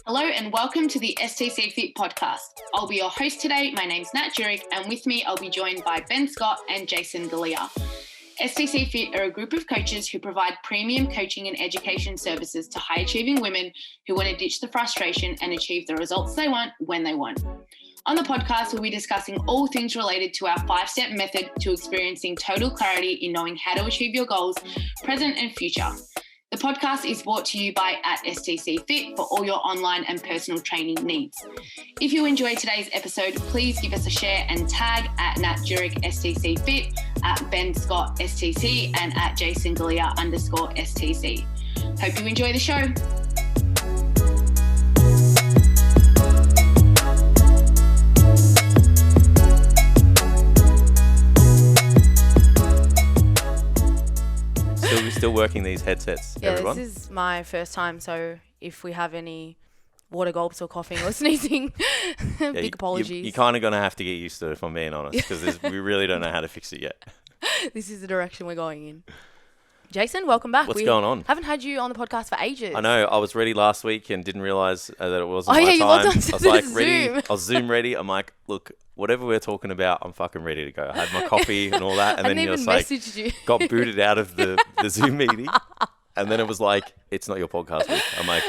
Hello and welcome to the STCfit podcast. I'll be your host today. My name's Nat Jurek, and with me I'll be joined by Ben Scott and Jason Galea. STCfit are a group of coaches who provide premium coaching and education services to high-achieving women who want to ditch the frustration and achieve the results they want when they want. On the podcast, we'll be discussing all things related to our 5-step method to experiencing total clarity in knowing how to achieve your goals, present and future. The podcast is brought to you by STCfit for all your online and personal training needs. If you enjoyed today's episode, please give us a share and tag at Nat Jurek STCfit, at Ben Scott STC, and at Jason Galea _STC. Hope you enjoy the show. Still working these headsets, yeah, everyone? This is my first time, so if we have any water gulps or coughing or sneezing, big apologies. You're kind of going to have to get used to it, if I'm being honest, because we really don't know how to fix it yet. This is the direction we're going in. Jason, welcome back. What's going on? Haven't had you on the podcast for ages. I know. I was ready last week and didn't realise that it wasn't my time. You logged on to I was like Zoom. ready. I was Zoom ready. I'm like, look, whatever we're talking about, I'm fucking ready to go. I had my coffee and all that, and then you just like got booted out of the Zoom meeting, and then it was like, it's not your podcast week. I'm like,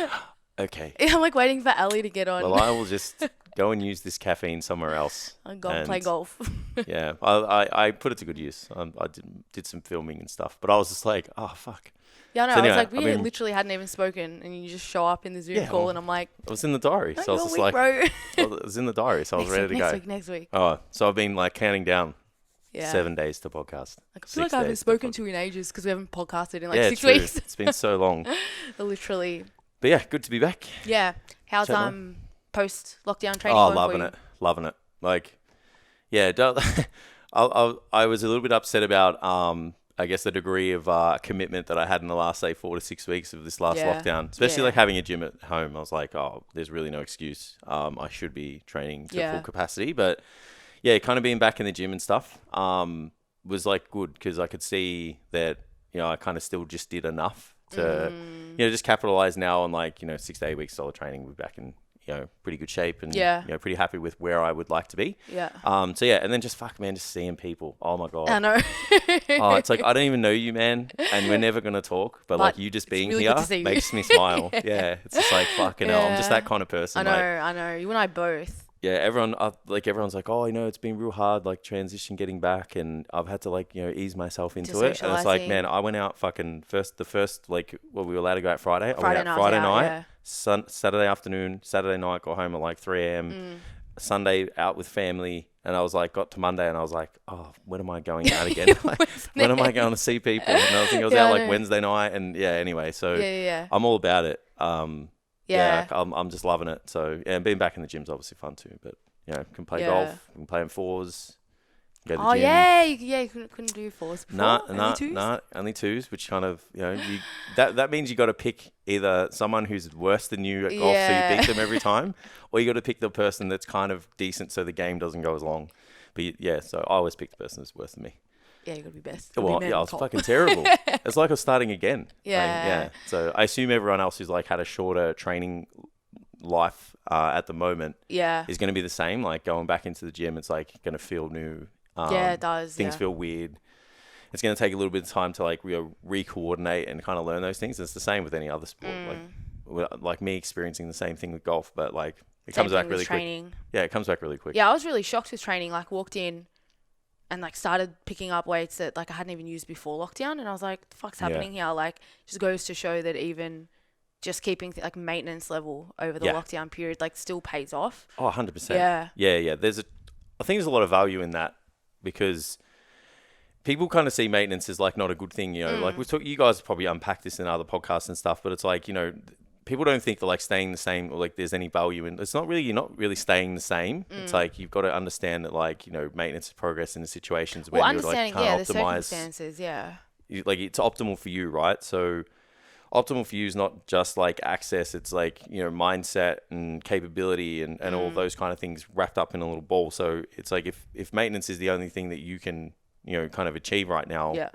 okay. I'm like waiting for Ali to get on. Well, I will just go and use this caffeine somewhere else. And go play golf. Yeah, I put it to good use. I did some filming and stuff, but I was just like, oh fuck. Yeah, I know. So anyway, I was like, we literally hadn't even spoken, and you just show up in the Zoom call, and I'm like, it was in the diary, so I was just like, it was in the diary, so I was ready to go. Next week. Oh, so I've been like counting down 7 days to podcast. Like, I feel like I haven't spoken to you in ages because we haven't podcasted in like 6 true. weeks. It's been so long. Literally. But yeah, good to be back. Yeah. How's post lockdown training? Oh, loving it. Like, yeah, I was a little bit upset about I guess the degree of commitment that I had in the last, say, 4 to 6 weeks of this last lockdown, especially like having a gym at home. I was like, oh, there's really no excuse. I should be training to full capacity. But yeah, kind of being back in the gym and stuff was like good because I could see that, I kind of still just did enough to, just capitalize now on like, 6 to 8 weeks solid training. We're back in, pretty good shape and, pretty happy with where I would like to be. Yeah. So yeah, and then just just seeing people. Oh my God. I know. It's like, I don't even know you, man. And we're never going to like you just being really here makes me smile. Yeah. It's just like, fucking hell. I'm just that kind of person. I know. You and I both. Yeah. Everyone's like, oh, it's been real hard, like transition getting back. And I've had to ease myself into it. And it's like, man, I went out fucking the first, we were allowed to go out Friday. I went out Friday night. Yeah. Saturday afternoon, Saturday night, got home at like 3 a.m. Sunday out with family, and I was like, got to Monday, and I was like, oh, when am I going out again? When am I going to see people? And I think I was out like Wednesday night, and anyway, so I'm all about it. I'm just loving it. So and being back in the gym's obviously fun too. But can play golf, can play in fours. Go to the gym. You couldn't do fours before? Only twos, which kind of, that means you got to pick either someone who's worse than you at golf so you beat them every time, or you got to pick the person that's kind of decent so the game doesn't go as long. But so I always pick the person that's worse than me. Yeah, you got to be best. I was fucking terrible. It's like I was starting again. Yeah. So I assume everyone else who's like had a shorter training life at the moment is going to be the same. Like going back into the gym, it's like going to feel new. It does. Things feel weird. It's going to take a little bit of time to like re-coordinate and kind of learn those things. It's the same with any other sport. Like me experiencing the same thing with golf, but like it comes back really quick. Yeah, it comes back really quick. Yeah, I was really shocked with training. Like walked in and like started picking up weights that like I hadn't even used before lockdown, and I was like, "The fuck's happening here?" Like, just goes to show that even just keeping like maintenance level over the lockdown period like still pays off. Oh, 100%. Yeah. I think there's a lot of value in that. Because people kind of see maintenance as like not a good thing, like you guys probably unpack this in other podcasts and stuff, but it's like, people don't think that like staying the same or like there's any value in it's not really, you're not really staying the same. It's like you've got to understand that like, maintenance is progress in the situations where you're like trying to optimize. The circumstances, like it's optimal for you, right? So optimal for you is not just like access, it's like, mindset and capability and all those kind of things wrapped up in a little ball. So it's like if maintenance is the only thing that you can, kind of achieve right now,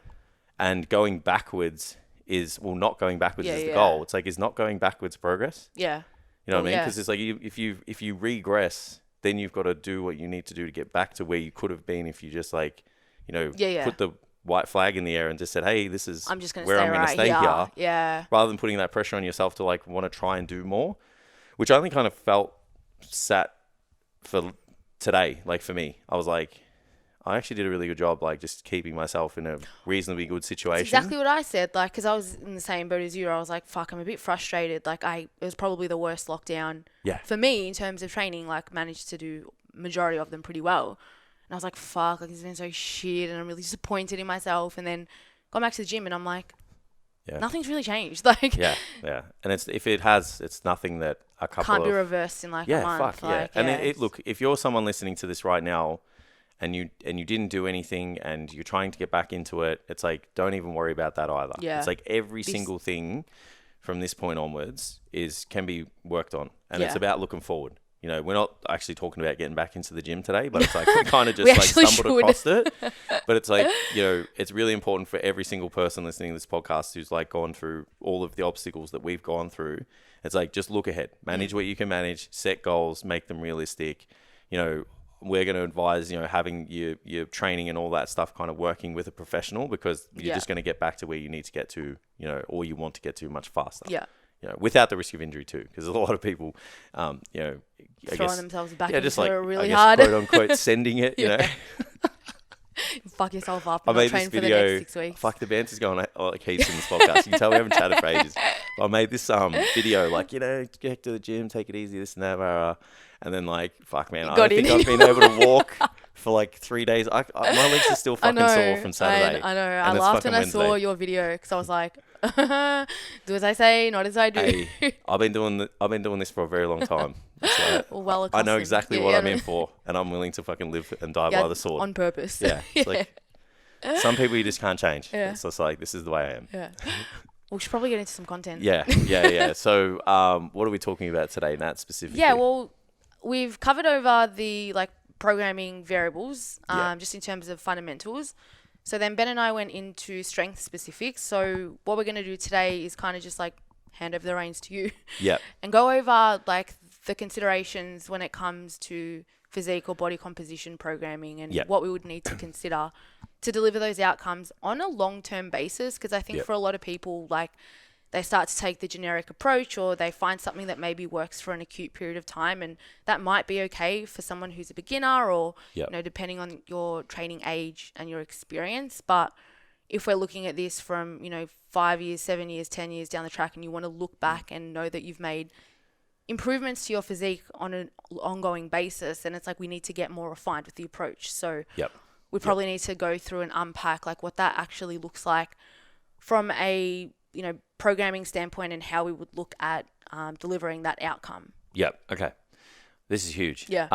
and going backwards not going backwards is the goal. It's like, is not going backwards progress? Yeah. You know what I mean? Because it's like, if you regress, then you've got to do what you need to do to get back to where you could have been if you just like, you know, put the white flag in the air and just said, hey, this is where I'm going to stay here. Yeah. Rather than putting that pressure on yourself to like want to try and do more, which I only kind of felt sat for today. Like for me, I was like, I actually did a really good job, like just keeping myself in a reasonably good situation. That's exactly what I said, like, because I was in the same boat as you. I was like, fuck, I'm a bit frustrated. Like, it was probably the worst lockdown for me in terms of training, like, managed to do majority of them pretty well. And I was like, fuck, like, it's been so shit, and I'm really disappointed in myself. And then got back to the gym, and I'm like, nothing's really changed. Like, and it's nothing that a couple can't be reversed in like a month. Fuck, like, and look, if you're someone listening to this right now, and you didn't do anything and you're trying to get back into it, it's like, don't even worry about that either. Yeah. It's like every single thing from this point onwards can be worked on, and it's about looking forward. You know, we're not actually talking about getting back into the gym today, but it's like we kind of just like stumbled across it. But it's like, you know, it's really important for every single person listening to this podcast who's like gone through all of the obstacles that we've gone through. It's like, just look ahead, manage what you can manage, set goals, make them realistic. You know, we're going to advise, you know, having your training and all that stuff kind of working with a professional, because you're just going to get back to where you need to get to, you know, or you want to get to much faster. Yeah. You know, without the risk of injury too, because a lot of people, you know, throwing themselves back just into like, it really hard, hard, quote unquote, sending it. You know, fuck yourself up. I made this video. For the next 6 weeks. Fuck, the banter's going like heaps in this podcast. You can tell we haven't chatted for ages. I made this video like, you know, get to the gym, take it easy, this and that, and then like, fuck man, I don't think I've been able to walk for like 3 days. My legs are still fucking sore from Saturday. I know. I laughed when I saw your video, because I was like, do as I say, not as I do. Hey, I've been doing this for a very long time. So I know exactly what I'm in for, and I'm willing to fucking live and die by the sword. On purpose. Yeah. It's like, some people you just can't change. Yeah. It's just like, this is the way I am. Yeah. We should probably get into some content. Yeah. So, what are we talking about today, Nat, specifically? Yeah, well, we've covered over the like programming variables, just in terms of fundamentals. So then Ben and I went into strength specifics. So what we're going to do today is kind of just like hand over the reins to you. Yeah. And go over like the considerations when it comes to physique or body composition programming, and what we would need to consider to deliver those outcomes on a long-term basis. Because I think for a lot of people, like, they start to take the generic approach, or they find something that maybe works for an acute period of time, and that might be okay for someone who's a beginner, or you know, depending on your training age and your experience. But if we're looking at this from, you know, 5 years, 7 years, 10 years down the track, and you want to look back and know that you've made improvements to your physique on an ongoing basis, and it's like, we need to get more refined with the approach. So we probably need to go through and unpack like what that actually looks like from a, you know, programming standpoint, and how we would look at delivering that outcome. Yep. Okay. This is huge. Yeah.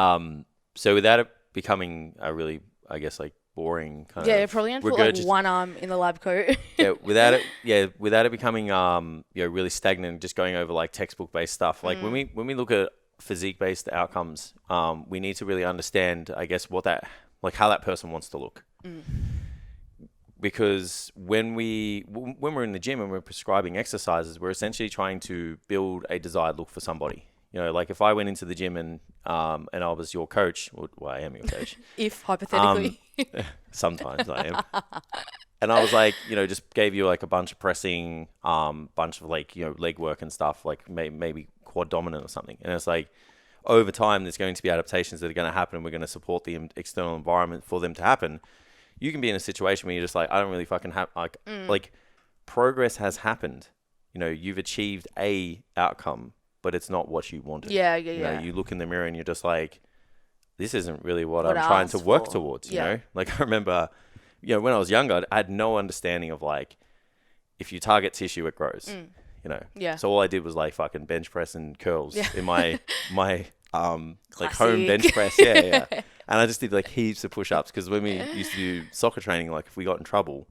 So without it becoming a really, I guess, like boring kind of. Yeah, probably going to put like one arm in the lab coat. Without it becoming you know, really stagnant, just going over like textbook based stuff. Like when we look at physique based outcomes, we need to really understand, I guess, how that person wants to look. Because when we're in the gym and we're prescribing exercises, we're essentially trying to build a desired look for somebody. You know, like if I went into the gym and I was your coach, well, I am your coach. If hypothetically. Sometimes I am. And I was like, you know, just gave you like a bunch of pressing, bunch of like, you know, leg work and stuff, like maybe quad dominant or something. And it's like, over time, there's going to be adaptations that are going to happen, and we're going to support the external environment for them to happen. You can be in a situation where you're just like, I don't really fucking have, like progress has happened. You know, you've achieved a outcome, but it's not what you wanted. Yeah. You know, you look in the mirror and you're just like, this isn't really what I'm trying to work towards, you know? Like I remember, you know, when I was younger, I had no understanding of like, if you target tissue, it grows, you know? Yeah. So all I did was like fucking bench press and curls in my like home bench press. Yeah. And I just did like heaps of push-ups, because when we used to do soccer training, like if we got in trouble,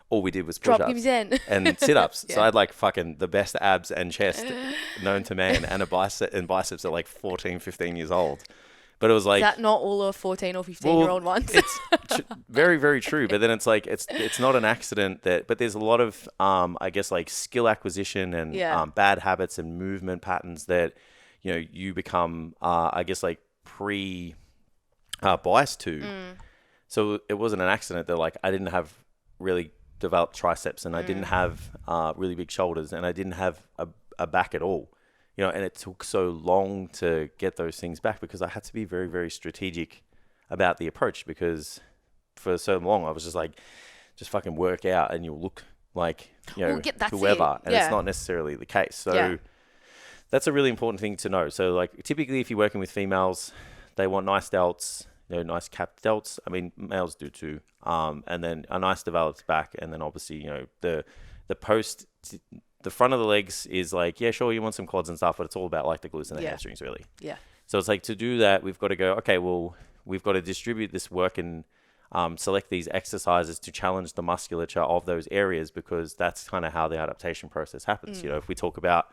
all we did was push-ups and sit-ups. So I had like fucking the best abs and chest known to man, and biceps at like 14, 15 years old. But it was like... Is that not all of 14 or 15-year-old ones? It's very, very true. But then it's like, it's not an accident but there's a lot of, I guess, like skill acquisition and bad habits and movement patterns that, you know, you become, I guess, like biased to. So it wasn't an accident that, like, I didn't have really developed triceps and I didn't have really big shoulders and I didn't have a back at all. You know, and it took so long to get those things back because I had to be very, very strategic about the approach, because for so long I was just like, just fucking work out and you'll look like, you know, whoever. And it's not necessarily the case. So that's a really important thing to know. So like typically if you're working with females, they want nice delts, you know, nice capped delts. I mean, males do too. And then a nice developed back. And then obviously, you know, the front of the legs is like, yeah, sure, you want some quads and stuff, but it's all about like the glutes and the hamstrings, really. Yeah. So it's like, to do that, we've got to go, okay, well, we've got to distribute this work and select these exercises to challenge the musculature of those areas, because that's kind of how the adaptation process happens. You know, if we talk about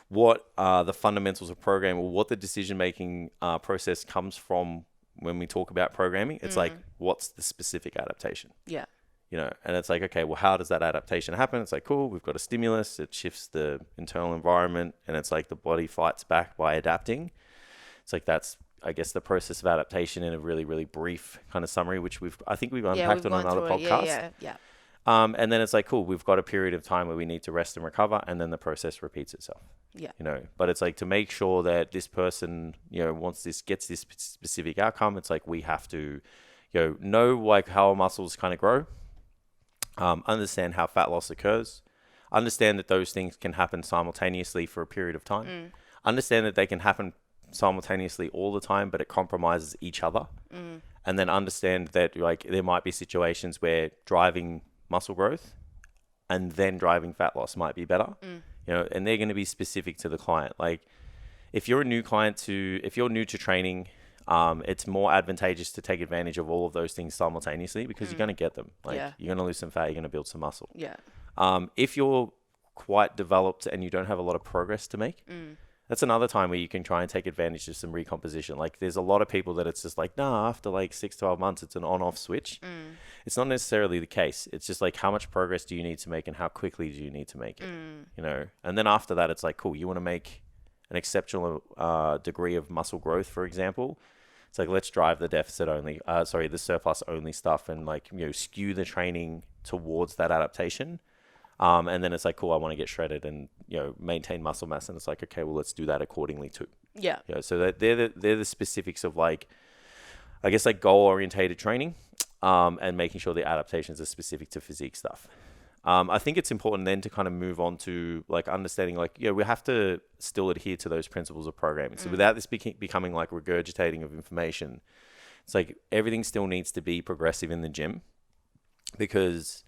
what the fundamentals of programming, or what the decision-making process comes from when we talk about programming, it's like, what's the specific adaptation? Yeah. You know, and it's like, okay, well, how does that adaptation happen? It's like, cool, we've got a stimulus, it shifts the internal environment, and it's like the body fights back by adapting. It's like, that's, I guess, the process of adaptation in a really, really brief kind of summary, which I think we've unpacked on another podcast. And then it's like, cool, we've got a period of time where we need to rest and recover, and then the process repeats itself. Yeah. You know, but it's like, to make sure that this person, you know, gets this specific outcome, it's like, we have to, you know like how our muscles kind of grow. Understand how fat loss occurs, understand that those things can happen simultaneously for a period of time, understand that they can happen simultaneously all the time, but it compromises each other, and then understand that like there might be situations where driving muscle growth and then driving fat loss might be better, you know, and they're going to be specific to the client. Like if you're new to training, it's more advantageous to take advantage of all of those things simultaneously, because you're going to get them. Like you're going to lose some fat, you're going to build some muscle. Yeah. If you're quite developed and you don't have a lot of progress to make, that's another time where you can try and take advantage of some recomposition. Like there's a lot of people that it's just like, nah, after like 6-12 months, it's an on-off switch. It's not necessarily the case. It's just like, how much progress do you need to make and how quickly do you need to make it? You know, and then after that, it's like, cool, you want to make an exceptional degree of muscle growth, for example. It's like, let's drive the the surplus only stuff, and like, you know, skew the training towards that adaptation. And then it's like, cool, I want to get shredded and, you know, maintain muscle mass. And it's like, okay, well, let's do that accordingly too. Yeah. You know, so that they're the specifics of like, I guess, like goal orientated training, and making sure the adaptations are specific to physique stuff. I think it's important then to kind of move on to like understanding, like, you know, we have to still adhere to those principles of programming. So without this becoming like regurgitating of information, it's like everything still needs to be progressive in the gym, because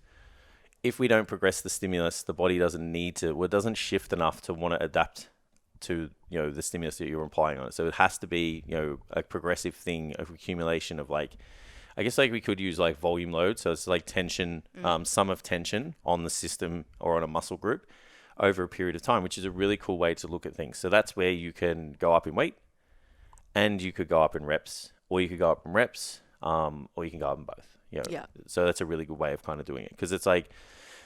if we don't progress the stimulus, the body doesn't shift enough to want to adapt to, you know, the stimulus that you're applying on it. So it has to be, you know, a progressive thing of accumulation of like, I guess like we could use like volume load. So it's like tension, sum of tension on the system or on a muscle group over a period of time, which is a really cool way to look at things. So that's where you can go up in weight, and you could go up in reps, or you could go up in reps, or you can go up in both. You know? So that's a really good way of kind of doing it, because it's like,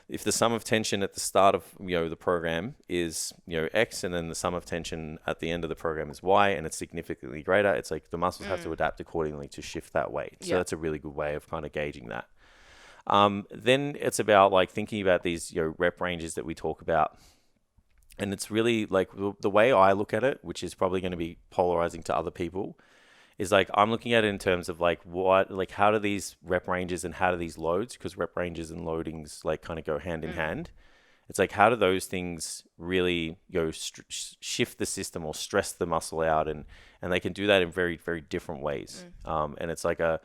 if the sum of tension at the start of, you know, the program is, you know, X, and then the sum of tension at the end of the program is Y, and it's significantly greater, it's like the muscles have to adapt accordingly to shift that weight. So that's a really good way of kind of gauging that. Then it's about like thinking about these, you know, rep ranges that we talk about. And it's really like the way I look at it, which is probably going to be polarizing to other people, is like, I'm looking at it in terms of like how do these rep ranges and how do these loads, because rep ranges and loadings like kind of go hand in hand. It's like, how do those things really, you know, shift the system or stress the muscle out, and they can do that in very, very different ways. And it's like an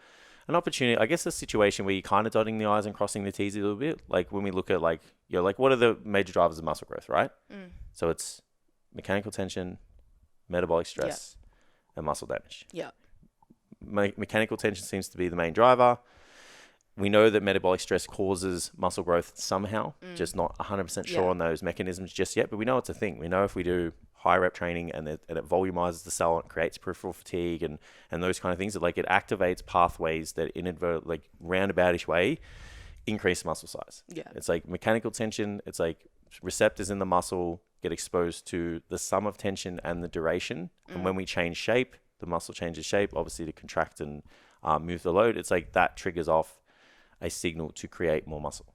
opportunity, I guess, a situation where you're kind of dotting the I's and crossing the T's a little bit. Like when we look at like, you know, like what are the major drivers of muscle growth, right? So it's mechanical tension, metabolic stress, and muscle damage. Yeah. Mechanical tension seems to be the main driver. we know that metabolic stress causes muscle growth somehow, just not 100% sure on those mechanisms just yet, but we know it's a thing. We know if we do high rep training and it volumizes the cell and creates peripheral fatigue and those kind of things, that like it activates pathways that inadvertently, like roundaboutish way, increase muscle size. Yeah. It's like mechanical tension. It's like receptors in the muscle get exposed to the sum of tension and the duration. And when we change shape, the muscle changes shape, obviously to contract and move the load. It's like that triggers off a signal to create more muscle.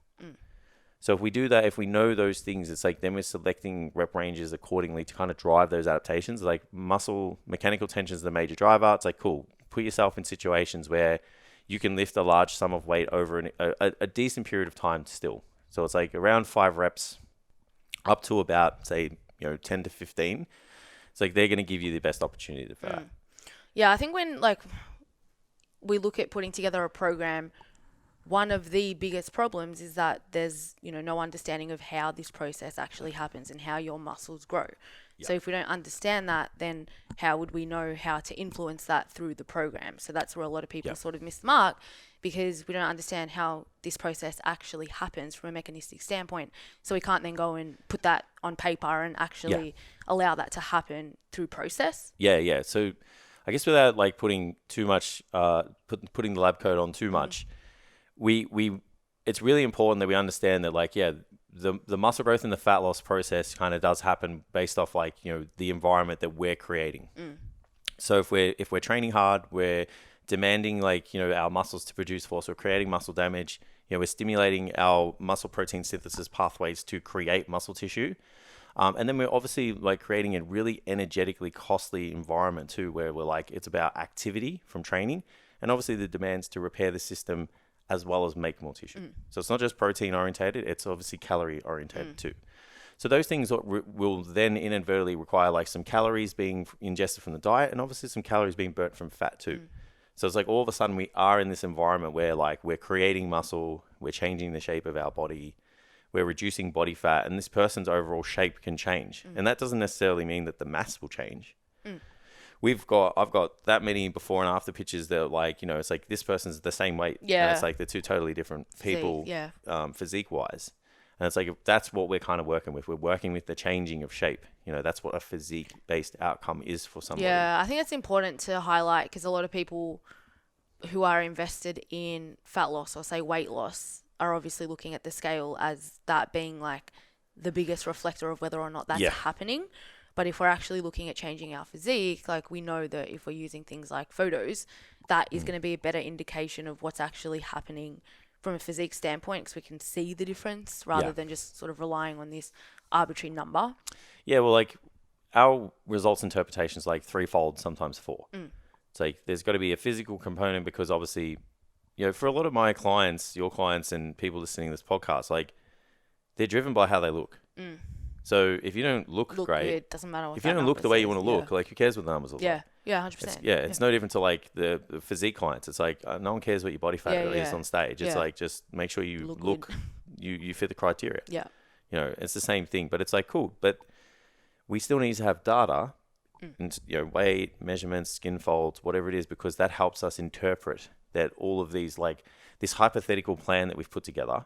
So if we do that, if we know those things, it's like then we're selecting rep ranges accordingly to kind of drive those adaptations. Like mechanical tension is the major driver. It's like, cool, put yourself in situations where you can lift a large sum of weight over a decent period of time still. So it's like around 5 reps up to about, say, 10 to 15. It's like they're going to give you the best opportunity for that. Yeah, I think when like we look at putting together a program, one of the biggest problems is that there's, no understanding of how this process actually happens and how your muscles grow. Yep. So if we don't understand that, then how would we know how to influence that through the program? So that's where a lot of people sort of miss the mark, because we don't understand how this process actually happens from a mechanistic standpoint. So we can't then go and put that on paper and actually allow that to happen through process. Yeah. So I guess without like putting too much, putting the lab coat on too much, it's really important that we understand that the muscle growth and the fat loss process kind of does happen based off the environment that we're creating. So if we're training hard, we're demanding our muscles to produce force, we're creating muscle damage, we're stimulating our muscle protein synthesis pathways to create muscle tissue. And then we're obviously creating a really energetically costly environment too, where we're it's about activity from training and obviously the demands to repair the system as well as make more tissue. So it's not just protein orientated, it's obviously calorie orientated too. So those things will then inadvertently require some calories being ingested from the diet and obviously some calories being burnt from fat too. So it's all of a sudden we are in this environment where we're creating muscle, we're changing the shape of our body, we're reducing body fat, and this person's overall shape can change. And that doesn't necessarily mean that the mass will change. I've got that many before and after pictures that it's this person's the same weight. Yeah. And it's they're two totally different people, physique wise. And it's that's what we're kind of working with. We're working with the changing of shape. That's what a physique based outcome is for somebody. Yeah, I think it's important to highlight because a lot of people who are invested in fat loss or say weight loss are obviously looking at the scale as that being the biggest reflector of whether or not that's happening. But if we're actually looking at changing our physique, we know that if we're using things like photos, that is going to be a better indication of what's actually happening from a physique standpoint, because we can see the difference rather than just sort of relying on this arbitrary number. Yeah, well, our results interpretation is threefold, sometimes 4. It's there's got to be a physical component because obviously, for a lot of my clients, your clients and people listening to this podcast, they're driven by how they look. So if you don't look great, it doesn't matter what if you don't look the way you want to look, who cares what the numbers look like? Yeah, 100%. It's no different to the physique clients. It's no one cares what your body fat really is on stage. It's just make sure you look you fit the criteria. Yeah. It's the same thing, but it's cool. But we still need to have data and weight, measurements, skin folds, whatever it is, because that helps us interpret that all of these this hypothetical plan that we've put together,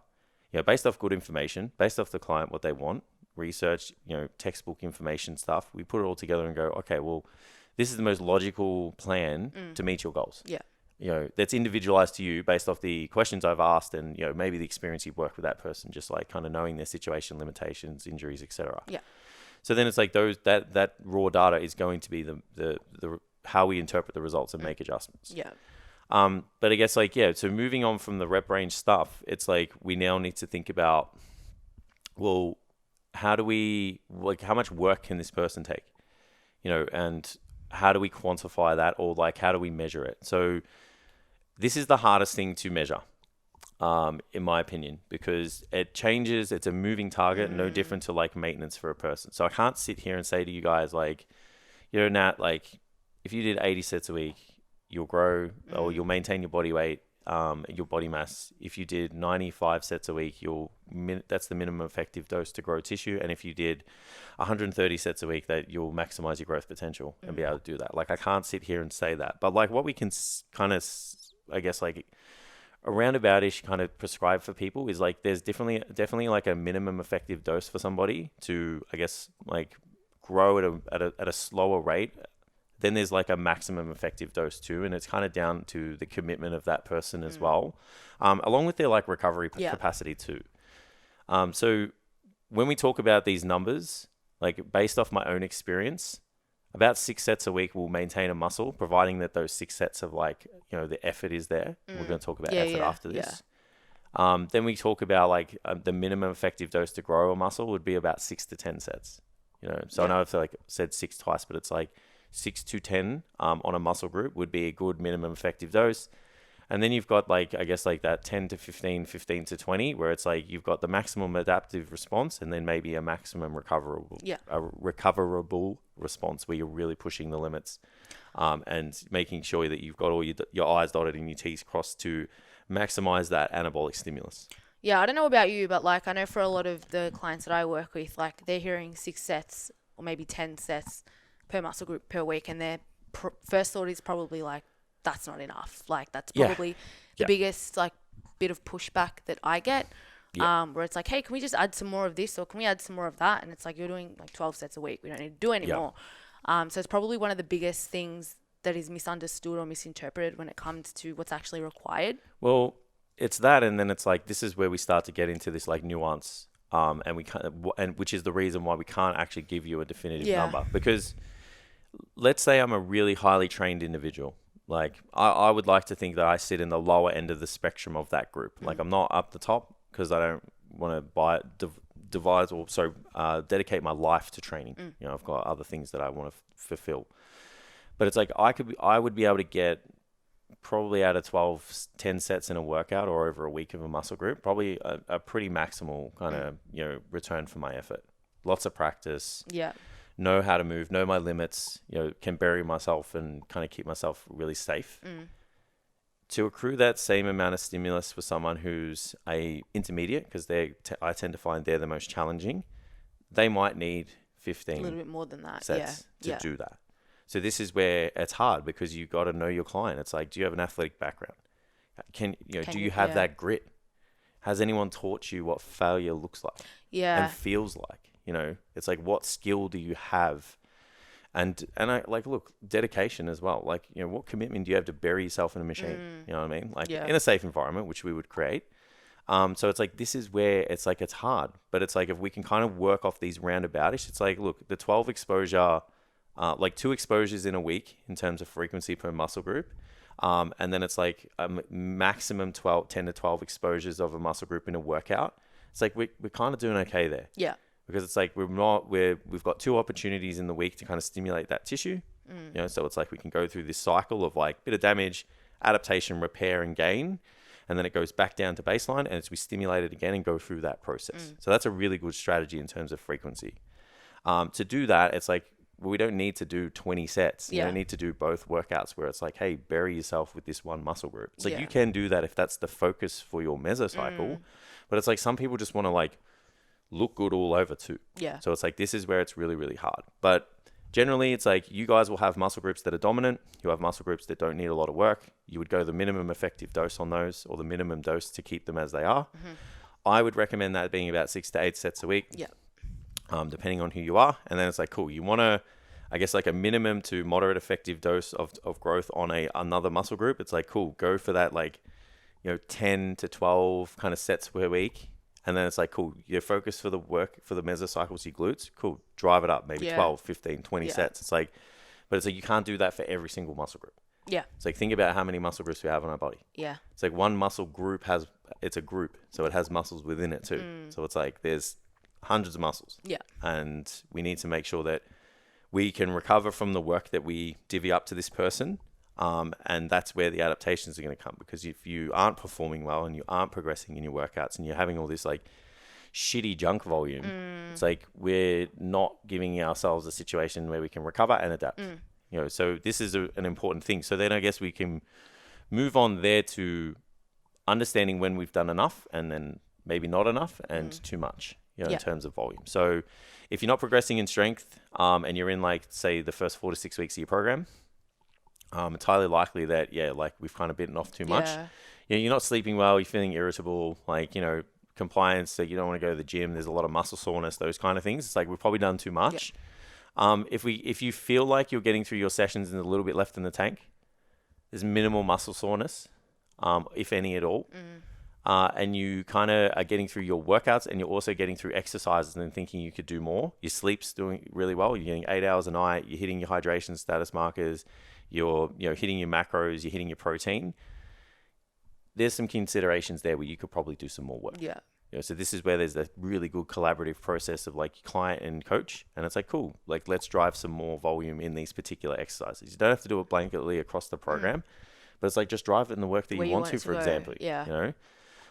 based off good information, based off the client, what they want, research, textbook information stuff. We put it all together and go, okay, well, this is the most logical plan to meet your goals. Yeah. That's individualized to you based off the questions I've asked and, maybe the experience you've worked with that person, just kind of knowing their situation, limitations, injuries, etc. Yeah. So then it's that raw data is going to be the how we interpret the results and make adjustments. Yeah. But I guess so moving on from the rep range stuff, it's we now need to think about, well, how do we, how much work can this person take? And how do we quantify that, or how do we measure it? So this is the hardest thing to measure, in my opinion, because it changes. It's a moving target, no different to maintenance for a person. So I can't sit here and say to you guys, Nat, if you did 80 sets a week, you'll grow or you'll maintain your body weight, your body mass. If you did 95 sets a week, that's the minimum effective dose to grow tissue. And if you did 130 sets a week, that you'll maximize your growth potential and be able to do that. I can't sit here and say that. But what we can kind of, I guess, a roundabout-ish kind of prescribe for people is like there's definitely like a minimum effective dose for somebody to, I guess, like grow at a slower rate. Then there's like a maximum effective dose too, and it's kind of down to the commitment of that person as well, along with their like recovery capacity too. So when we talk about these numbers, like based off my own experience, about 6 sets a week will maintain a muscle, providing that those 6 sets of like, you know, the effort is there. We're going to talk about effort after this. Then we talk about like the minimum effective dose to grow a muscle would be about 6 to 10 sets. You know, so I know I've like said 6 twice, but it's like 6 to 10 on a muscle group would be a good minimum effective dose. And then you've got like, I guess like that 10 to 15, 15 to 20, where it's like you've got the maximum adaptive response and then maybe a maximum recoverable response where you're really pushing the limits and making sure that you've got all your I's dotted and your T's crossed to maximize that anabolic stimulus. Yeah, I don't know about you, but like I know for a lot of the clients that I work with, like they're hearing 6 sets or maybe 10 sets per muscle group per week, and their first thought is probably like, that's not enough. Like that's probably the biggest like bit of pushback that I get, where it's like, hey, can we just add some more of this or can we add some more of that? And it's like, you're doing like 12 sets a week. We don't need to do any more. So it's probably one of the biggest things that is misunderstood or misinterpreted when it comes to what's actually required. Well, it's that, and then it's like, this is where we start to get into this like nuance, and we kind of, and which is the reason why we can't actually give you a definitive number, because let's say I'm a really highly trained individual. Like I would like to think that I sit in the lower end of the spectrum of that group. Like I'm not up the top because I don't want to dedicate my life to training. You know, I've got other things that I want to fulfill. But it's like I would be able to get probably out of 10 sets in a workout or over a week of a muscle group, probably a pretty maximal kind of, you know, return for my effort. Lots of practice. Yeah. Know how to move, know my limits, you know, can bury myself and kind of keep myself really safe. To accrue that same amount of stimulus for someone who's a intermediate, because I tend to find they're the most challenging, they might need 15 a little bit more than that sets to do that. So this is where it's hard, because you got to know your client. It's like, do you have an athletic background? Do you have that grit? Has anyone taught you what failure looks like and feels like? You know, it's like, what skill do you have? And I like, look, dedication as well. Like, you know, what commitment do you have to bury yourself in a machine? You know what I mean? Like in a safe environment, which we would create. So it's like, this is where it's like, it's hard, but it's like, if we can kind of work off these roundaboutish, it's like, look, the 12 exposure, like 2 exposures in a week in terms of frequency per muscle group. And then it's like a maximum 10 to 12 exposures of a muscle group in a workout. It's like, we're kind of doing okay there. Yeah. Because it's like we've got 2 opportunities in the week to kind of stimulate that tissue. You know, so it's like we can go through this cycle of like bit of damage, adaptation, repair, and gain, and then it goes back down to baseline, and we stimulate it again and go through that process. So that's a really good strategy in terms of frequency. To do that, it's like, we don't need to do 20 sets. You don't need to do both workouts where it's like, hey, bury yourself with this one muscle group. It's like, you can do that if that's the focus for your mesocycle, but it's like some people just want to like look good all over too. Yeah. So it's like, this is where it's really, really hard. But generally, it's like, you guys will have muscle groups that are dominant. You have muscle groups that don't need a lot of work. You would go the minimum effective dose on those, or the minimum dose to keep them as they are. I would recommend that being about 6 to 8 sets a week. Yeah. Depending on who you are. And then it's like, cool, you want to, I guess, like a minimum to moderate effective dose of growth on another muscle group. It's like, cool, go for that, like, you know, 10 to 12 kind of sets per week. And then it's like, cool, your focus for the mesocycles, your glutes, cool, drive it up, maybe 12, 15, 20 sets. It's like, but it's like, you can't do that for every single muscle group. Yeah. It's like, think about how many muscle groups we have in our body. Yeah. It's like one muscle group it's a group, so it has muscles within it too. So it's like, there's hundreds of muscles. Yeah. And we need to make sure that we can recover from the work that we divvy up to this person. And that's where the adaptations are going to come, because if you aren't performing well and you aren't progressing in your workouts and you're having all this like shitty junk volume, it's like, we're not giving ourselves a situation where we can recover and adapt. You know, so this is an important thing. So then I guess we can move on there to understanding when we've done enough and then maybe not enough and too much, you know, in terms of volume. So if you're not progressing in strength, and you're in like, say, the first 4 to 6 weeks of your program, it's highly likely that, like, we've kind of bitten off too much. you're not sleeping well, you're feeling irritable, like, compliance, so you don't want to go to the gym, there's a lot of muscle soreness, those kind of things. It's like we've probably done too much. If you feel like you're getting through your sessions and there's a little bit left in the tank, there's minimal muscle soreness, if any at all. And you kind of are getting through your workouts, and you're also getting through exercises and thinking you could do more. Your sleep's doing really well. You're getting 8 hours a night. You're hitting your hydration status markers. You're hitting your macros. You're hitting your protein. There's some considerations there where you could probably do some more work. Yeah. So this is where there's a really good collaborative process of like client and coach. And it's like, cool, like let's drive some more volume in these particular exercises. You don't have to do it blanketly across the program, but it's like just drive it in the work that you want to, for example. Yeah.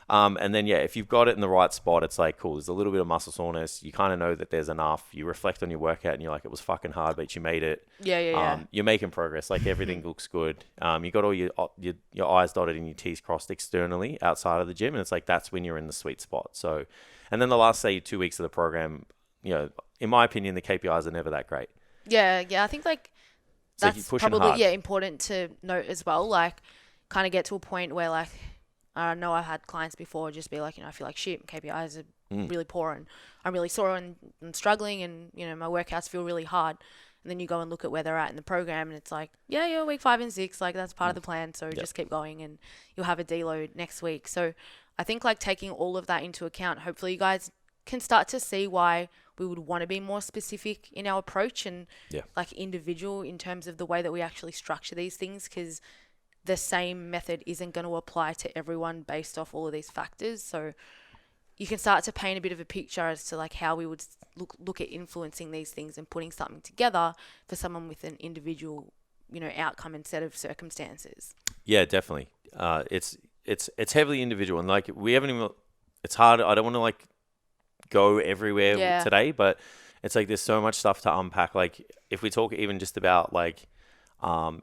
And then, if you've got it in the right spot, it's like, cool, there's a little bit of muscle soreness. You kind of know that there's enough. You reflect on your workout and you're like, it was fucking hard, but you made it. Yeah. You're making progress. Like everything looks good. You got all your I's dotted and your T's crossed externally outside of the gym. And it's like, that's when you're in the sweet spot. So, and then the last, say, 2 weeks of the program, in my opinion, the KPIs are never that great. Yeah. I think that's probably, important to note as well. Like kind of get to a point where like, I know I've had clients before just be like, I feel like shit, my KPIs are really poor and I'm really sore and struggling and, my workouts feel really hard. And then you go and look at where they're at in the program and it's like, yeah, week 5 and 6, like that's part of the plan. So just keep going and you'll have a deload next week. So I think like taking all of that into account, hopefully you guys can start to see why we would want to be more specific in our approach and like individual in terms of the way that we actually structure these things, because the same method isn't going to apply to everyone based off all of these factors. So you can start to paint a bit of a picture as to like how we would look at influencing these things and putting something together for someone with an individual, outcome and set of circumstances. Yeah, definitely. It's heavily individual, and like we haven't even. It's hard. I don't want to like go everywhere today, but it's like there's so much stuff to unpack. Like if we talk even just about like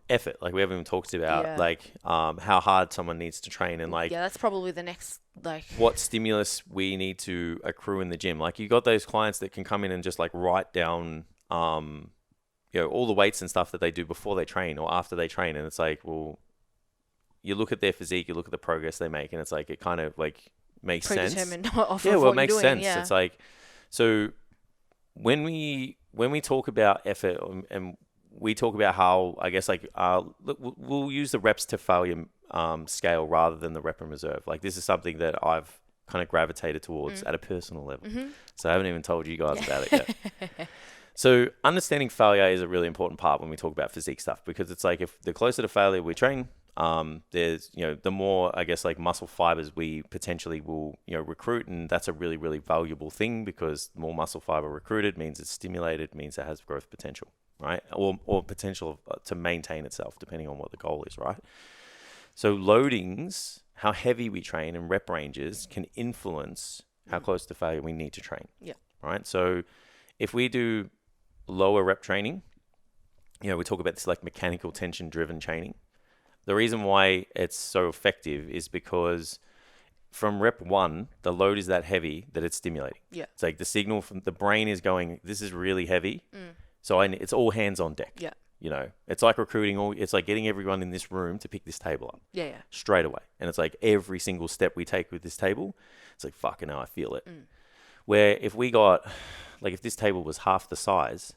effort, like we haven't even talked about like how hard someone needs to train, and like that's probably the next like what stimulus we need to accrue in the gym. Like you got those clients that can come in and just like write down all the weights and stuff that they do before they train or after they train, and it's like, well, you look at their physique, you look at the progress they make, and it's like it kind of like makes sense. It makes sense. Yeah. It's like, so when we talk about effort and we talk about how, I guess, like, we'll use the reps to failure scale rather than the rep and reserve. Like, this is something that I've kind of gravitated towards at a personal level. So I haven't even told you guys about it yet. So understanding failure is a really important part when we talk about physique stuff, because it's like if the closer to failure we train, there's, the more, I guess, like muscle fibers we potentially will, recruit. And that's a really, really valuable thing, because the more muscle fiber recruited means it's stimulated, means it has growth potential. Right? Or potential to maintain itself, depending on what the goal is, right? So loadings, how heavy we train, and rep ranges can influence how close to failure we need to train. Yeah. Right? So if we do lower rep training, we talk about this like mechanical tension driven training. The reason why it's so effective is because from rep 1, the load is that heavy that it's stimulating. Yeah. It's like the signal from the brain is going, this is really heavy. So it's all hands on deck. Yeah. It's like recruiting it's like getting everyone in this room to pick this table up. Yeah. Straight away. And it's like every single step we take with this table, it's like, fucking hell, I feel it. Where if we got, like if this table was half the size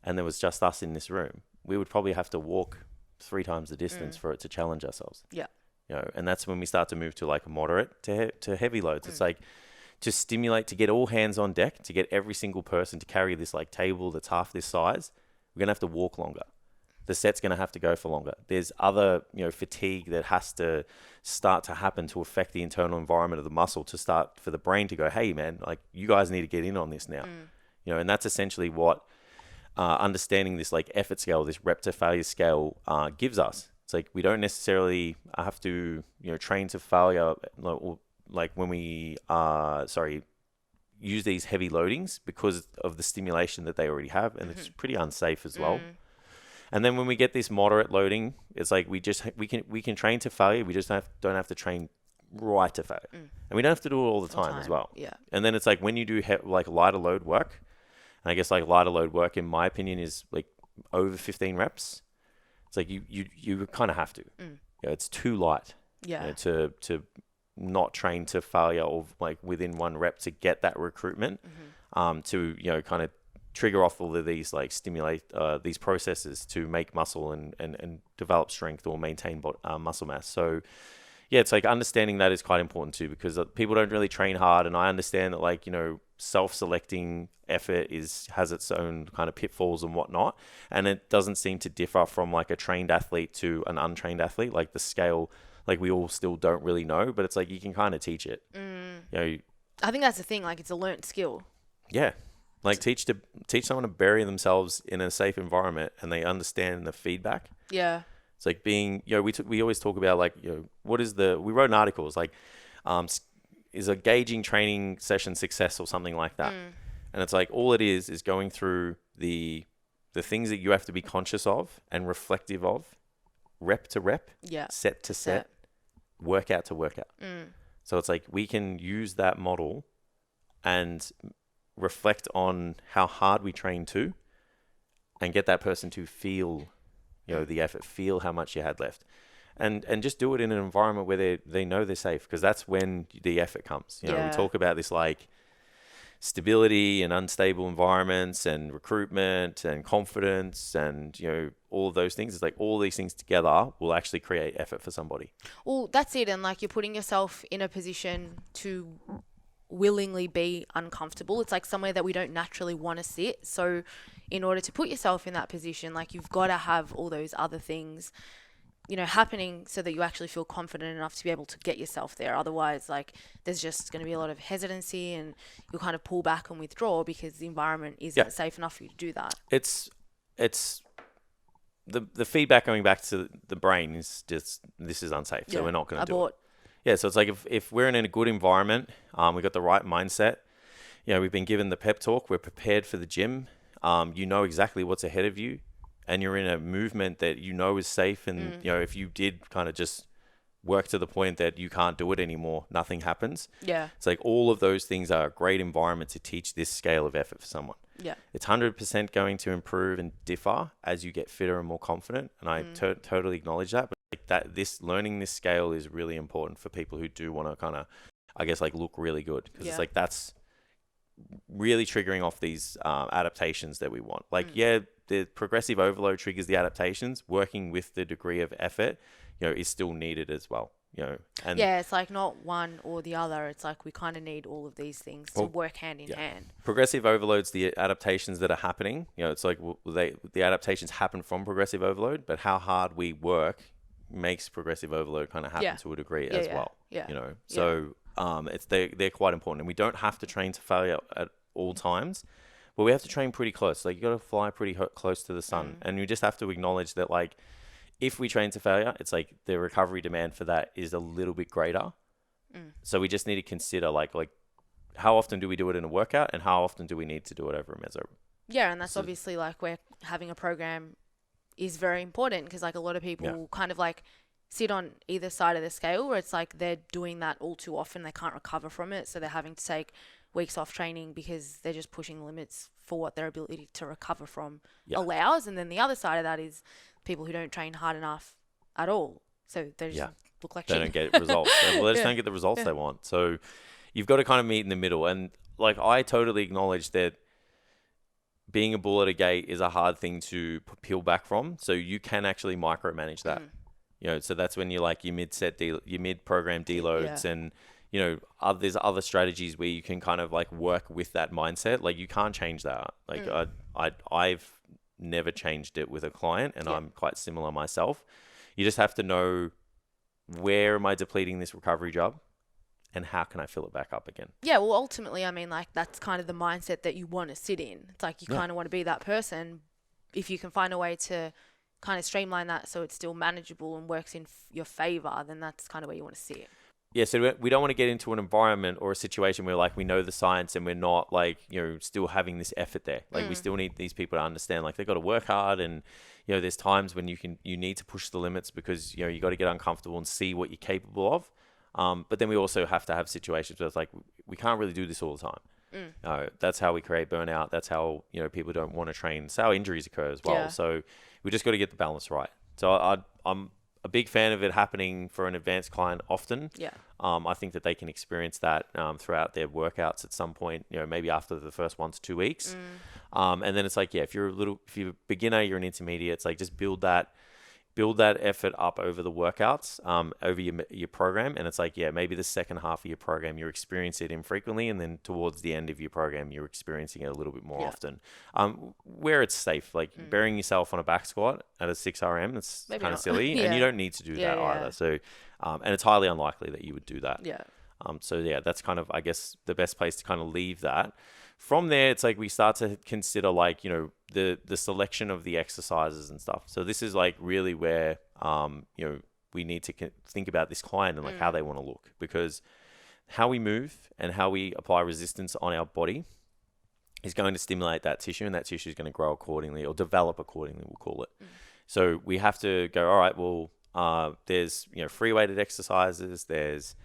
and there was just us in this room, we would probably have to walk 3 times the distance for it to challenge ourselves. Yeah. And that's when we start to move to like moderate to heavy loads. It's like, to stimulate, to get all hands on deck, to get every single person to carry this like table that's half this size, we're going to have to walk longer. The set's going to have to go for longer. There's other, fatigue that has to start to happen to affect the internal environment of the muscle to start for the brain to go, hey man, like you guys need to get in on this now. And that's essentially what understanding this like effort scale, this rep to failure scale gives us. It's like, we don't necessarily have to, train to failure or like when we use these heavy loadings because of the stimulation that they already have, and it's pretty unsafe as well. And then when we get this moderate loading, it's like we can train to failure. We just don't have to train right to failure, and we don't have to do it all the time as well. Yeah. And then it's like when you do like lighter load work, and I guess like lighter load work in my opinion is like over 15 reps. It's like you kind of have to. It's too light. Yeah. You know, to not train to failure or like within one rep to get that recruitment, to, you know, kind of trigger off all of these, like stimulate these processes to make muscle and develop strength or maintain muscle mass. So yeah, it's like understanding that is quite important too, because people don't really train hard. And I understand that, like, you know, self-selecting effort has its own kind of pitfalls and whatnot. And it doesn't seem to differ from like a trained athlete to an untrained athlete. Like the scale, like we all still don't really know, but it's like you can kind of teach it. You know, I think that's the thing. Like, it's a learnt skill. Yeah. Like teach someone to bury themselves in a safe environment and they understand the feedback. Yeah. It's like being, you know, we always talk about, like, you know, we wrote an article, it's like, is a gauging training session success or something like that. And it's like, all it is going through the things that you have to be conscious of and reflective of, rep to rep, set to set, workout to workout. So it's like, we can use that model and reflect on how hard we train to and get that person to feel, you know, the effort, feel how much you had left, and just do it in an environment where they know they're safe, because that's when the effort comes. You know, we talk about this, like, stability and unstable environments and recruitment and confidence and, you know, all of those things. It's like all these things together will actually create effort for somebody. Well, that's it. And like, you're putting yourself in a position to willingly be uncomfortable. It's like somewhere that we don't naturally want to sit. So in order to put yourself in that position, like, you've got to have all those other things, you know, happening so that you actually feel confident enough to be able to get yourself there. Otherwise, like, there's just going to be a lot of hesitancy and you'll kind of pull back and withdraw because the environment isn't safe enough for you to do that. It's the feedback going back to the brain is just, this is unsafe, so we're not going to do it. Yeah, so it's like, if we're in a good environment, we've got the right mindset, you know, we've been given the pep talk, we're prepared for the gym, you know exactly what's ahead of you, and you're in a movement that you know is safe, and you know, if you did kind of just work to the point that you can't do it anymore, nothing happens. Yeah. It's like all of those things are a great environment to teach this scale of effort for someone. Yeah. It's 100% going to improve and differ as you get fitter and more confident, and I totally acknowledge that. But like that, learning this scale is really important for people who do want to kind of, I guess, like, look really good, because it's like, that's really triggering off these adaptations that we want. Like, the progressive overload triggers the adaptations. Working with the degree of effort, you know, is still needed as well. You know, and it's like not one or the other. It's like we kind of need all of these things to work hand in hand. Progressive overload's the adaptations that are happening. You know, it's like the adaptations happen from progressive overload, but how hard we work makes progressive overload kind of happen to a degree as well. Yeah. You know, so they're quite important, and we don't have to train to failure at all times, but we have to train pretty close. Like, you got to fly pretty close to the sun, and you just have to acknowledge that, like, if we train to failure, it's like the recovery demand for that is a little bit greater. So we just need to consider like how often do we do it in a workout, and how often do we need to do it over a meso? Yeah, and that's obviously like where having a program is very important, because like a lot of people kind of like sit on either side of the scale where it's like they're doing that all too often, they can't recover from it, so they're having to take weeks off training because they're just pushing the limits for what their ability to recover from allows. And then the other side of that is people who don't train hard enough at all, so they just look like they shit. don't get results. Well, they just don't get the results they want. So you've got to kind of meet in the middle. And like, I totally acknowledge that being a bull at a gate is a hard thing to peel back from. So you can actually micromanage that. You know, so that's when you're like your mid-program deloads, and you know, there's other strategies where you can kind of like work with that mindset. Like, you can't change that. Like I've never changed it with a client, and I'm quite similar myself. You just have to know, where am I depleting this recovery job, and how can I fill it back up again? Yeah, well, ultimately, I mean, like, that's kind of the mindset that you want to sit in. It's like you kind of want to be that person. If you can find a way to kind of streamline that so it's still manageable and works in your favor, then that's kind of where you want to sit. Yeah, so we don't want to get into an environment or a situation where like we know the science and we're not like, you know, still having this effort there. Like we still need these people to understand, like, they've got to work hard, and, you know, there's times when you need to push the limits because, you know, you got to get uncomfortable and see what you're capable of. But then we also have to have situations where it's like, we can't really do this all the time. That's how we create burnout. That's how, you know, people don't want to train. That's how injuries occur as well. So we just got to get the balance right. So a big fan of it happening for an advanced client often. Yeah. I think that they can experience that throughout their workouts at some point, maybe after the first 1 to 2 weeks. And then it's like, if you're a beginner, you're an intermediate, it's like just build that effort up over the workouts, over your program. And it's like, maybe the second half of your program, you experience it infrequently. And then towards the end of your program, you're experiencing it a little bit more often, where it's safe, like burying yourself on a back squat at a 6 RM. That's kind of silly. And you don't need to do that either. So, and it's highly unlikely that you would do that. Yeah. That's kind of, I guess, the best place to kind of leave that. From there, it's like we start to consider like, the selection of the exercises and stuff. So this is like really where, we need to think about this client and like how they want to look, because how we move and how we apply resistance on our body is going to stimulate that tissue, and that tissue is going to grow accordingly or develop accordingly, we'll call it. So we have to go, all right, well, there's, free weighted exercises, there's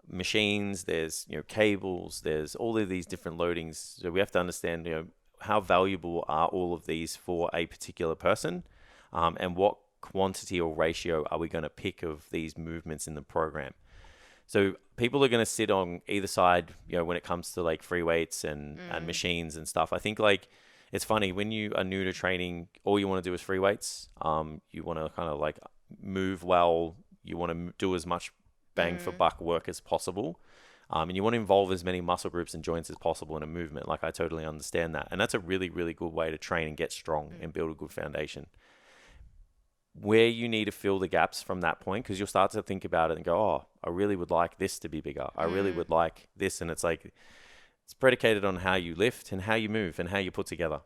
machines, there's cables, there's all of these different loadings. So we have to understand how valuable are all of these for a particular person, and what quantity or ratio are we going to pick of these movements in the program. So people are going to sit on either side, when it comes to like free weights and machines and stuff. I think like it's funny when you are new to training, all you want to do is free weights. You want to kind of like move well, you want to do as much bang for buck work as possible. And you want to involve as many muscle groups and joints as possible in a movement. Like I totally understand that. And that's a really, really good way to train and get strong and build a good foundation. Where you need to fill the gaps from that point, because you'll start to think about it and go, oh, I really would like this to be bigger. I really would like this. And it's like, it's predicated on how you lift and how you move and how you put together.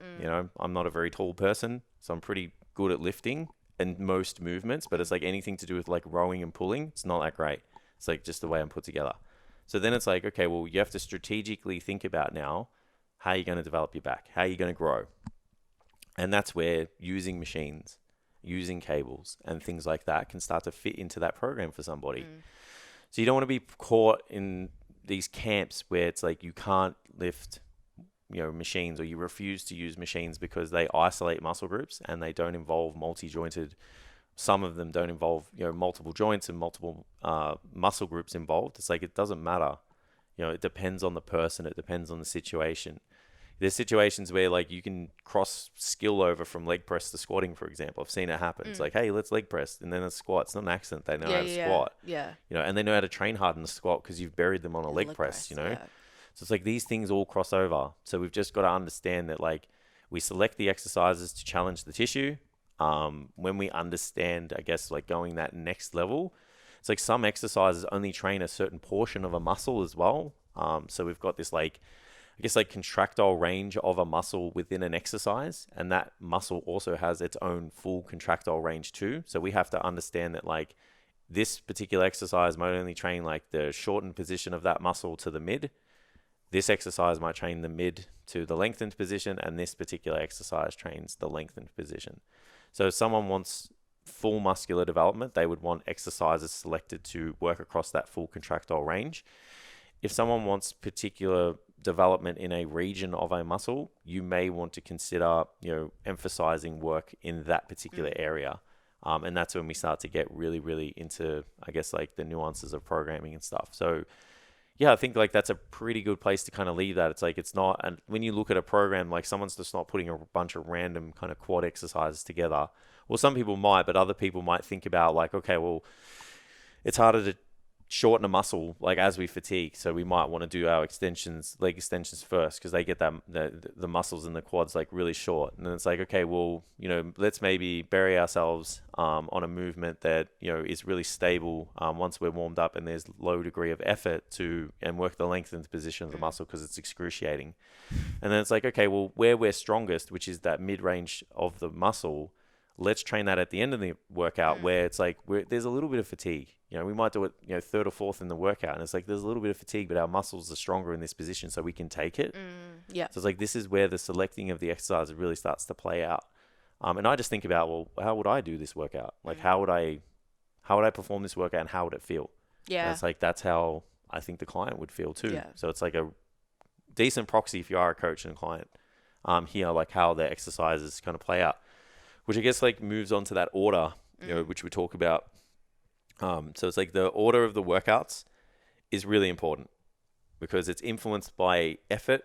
I'm not a very tall person, so I'm pretty good at lifting and most movements, but it's like anything to do with like rowing and pulling, it's not that great. It's like just the way I'm put together. So then it's like, okay, well, you have to strategically think about now, how you're going to develop your back, how you're going to grow. And that's where using machines, using cables and things like that can start to fit into that program for somebody. So you don't want to be caught in these camps where it's like you can't lift, machines, or you refuse to use machines because they isolate muscle groups and they don't involve multi-jointed. Some of them don't involve, multiple joints and multiple muscle groups involved. It's like, it doesn't matter. It depends on the person. It depends on the situation. There's situations where like you can cross skill over from leg press to squatting, for example. I've seen it happen. It's like, hey, let's leg press. And then a squat. It's not an accident. They know how to squat. Yeah. And they know how to train hard in the squat because you've buried them on a leg press. So it's like these things all cross over. So we've just got to understand that like we select the exercises to challenge the tissue. When we understand, I guess, like going that next level, it's like some exercises only train a certain portion of a muscle as well. So we've got this like, I guess like contractile range of a muscle within an exercise, and that muscle also has its own full contractile range too. So we have to understand that like this particular exercise might only train like the shortened position of that muscle to the mid. This exercise might train the mid to the lengthened position, and this particular exercise trains the lengthened position. So if someone wants full muscular development, they would want exercises selected to work across that full contractile range. If someone wants particular development in a region of a muscle, you may want to consider, emphasizing work in that particular area. And that's when we start to get really, really into, I guess, like the nuances of programming and stuff. So yeah, I think like that's a pretty good place to kind of leave that. It's like, it's not, and when you look at a program, like someone's just not putting a bunch of random kind of quad exercises together. Well, some people might, but other people might think about like, okay, well, it's harder to shorten a muscle like as we fatigue, so we might want to do our leg extensions first because they get that the muscles in the quads like really short. And then it's like, okay, well, let's maybe bury ourselves on a movement that is really stable once we're warmed up and there's low degree of effort and work the lengthened position of the muscle because it's excruciating. And then it's like, okay, well, where we're strongest, which is that mid-range of the muscle, let's train that at the end of the workout where it's like there's a little bit of fatigue. We might do it, third or fourth in the workout, and it's like there's a little bit of fatigue, but our muscles are stronger in this position, so we can take it. So it's like this is where the selecting of the exercise really starts to play out. And I just think about, well, how would I do this workout? Like, how would I perform this workout, and how would it feel? And it's like that's how I think the client would feel too. So it's like a decent proxy if you are a coach and a client. Here, like how the exercises kind of play out, which I guess like moves on to that order, which we talk about. So it's like the order of the workouts is really important because it's influenced by effort,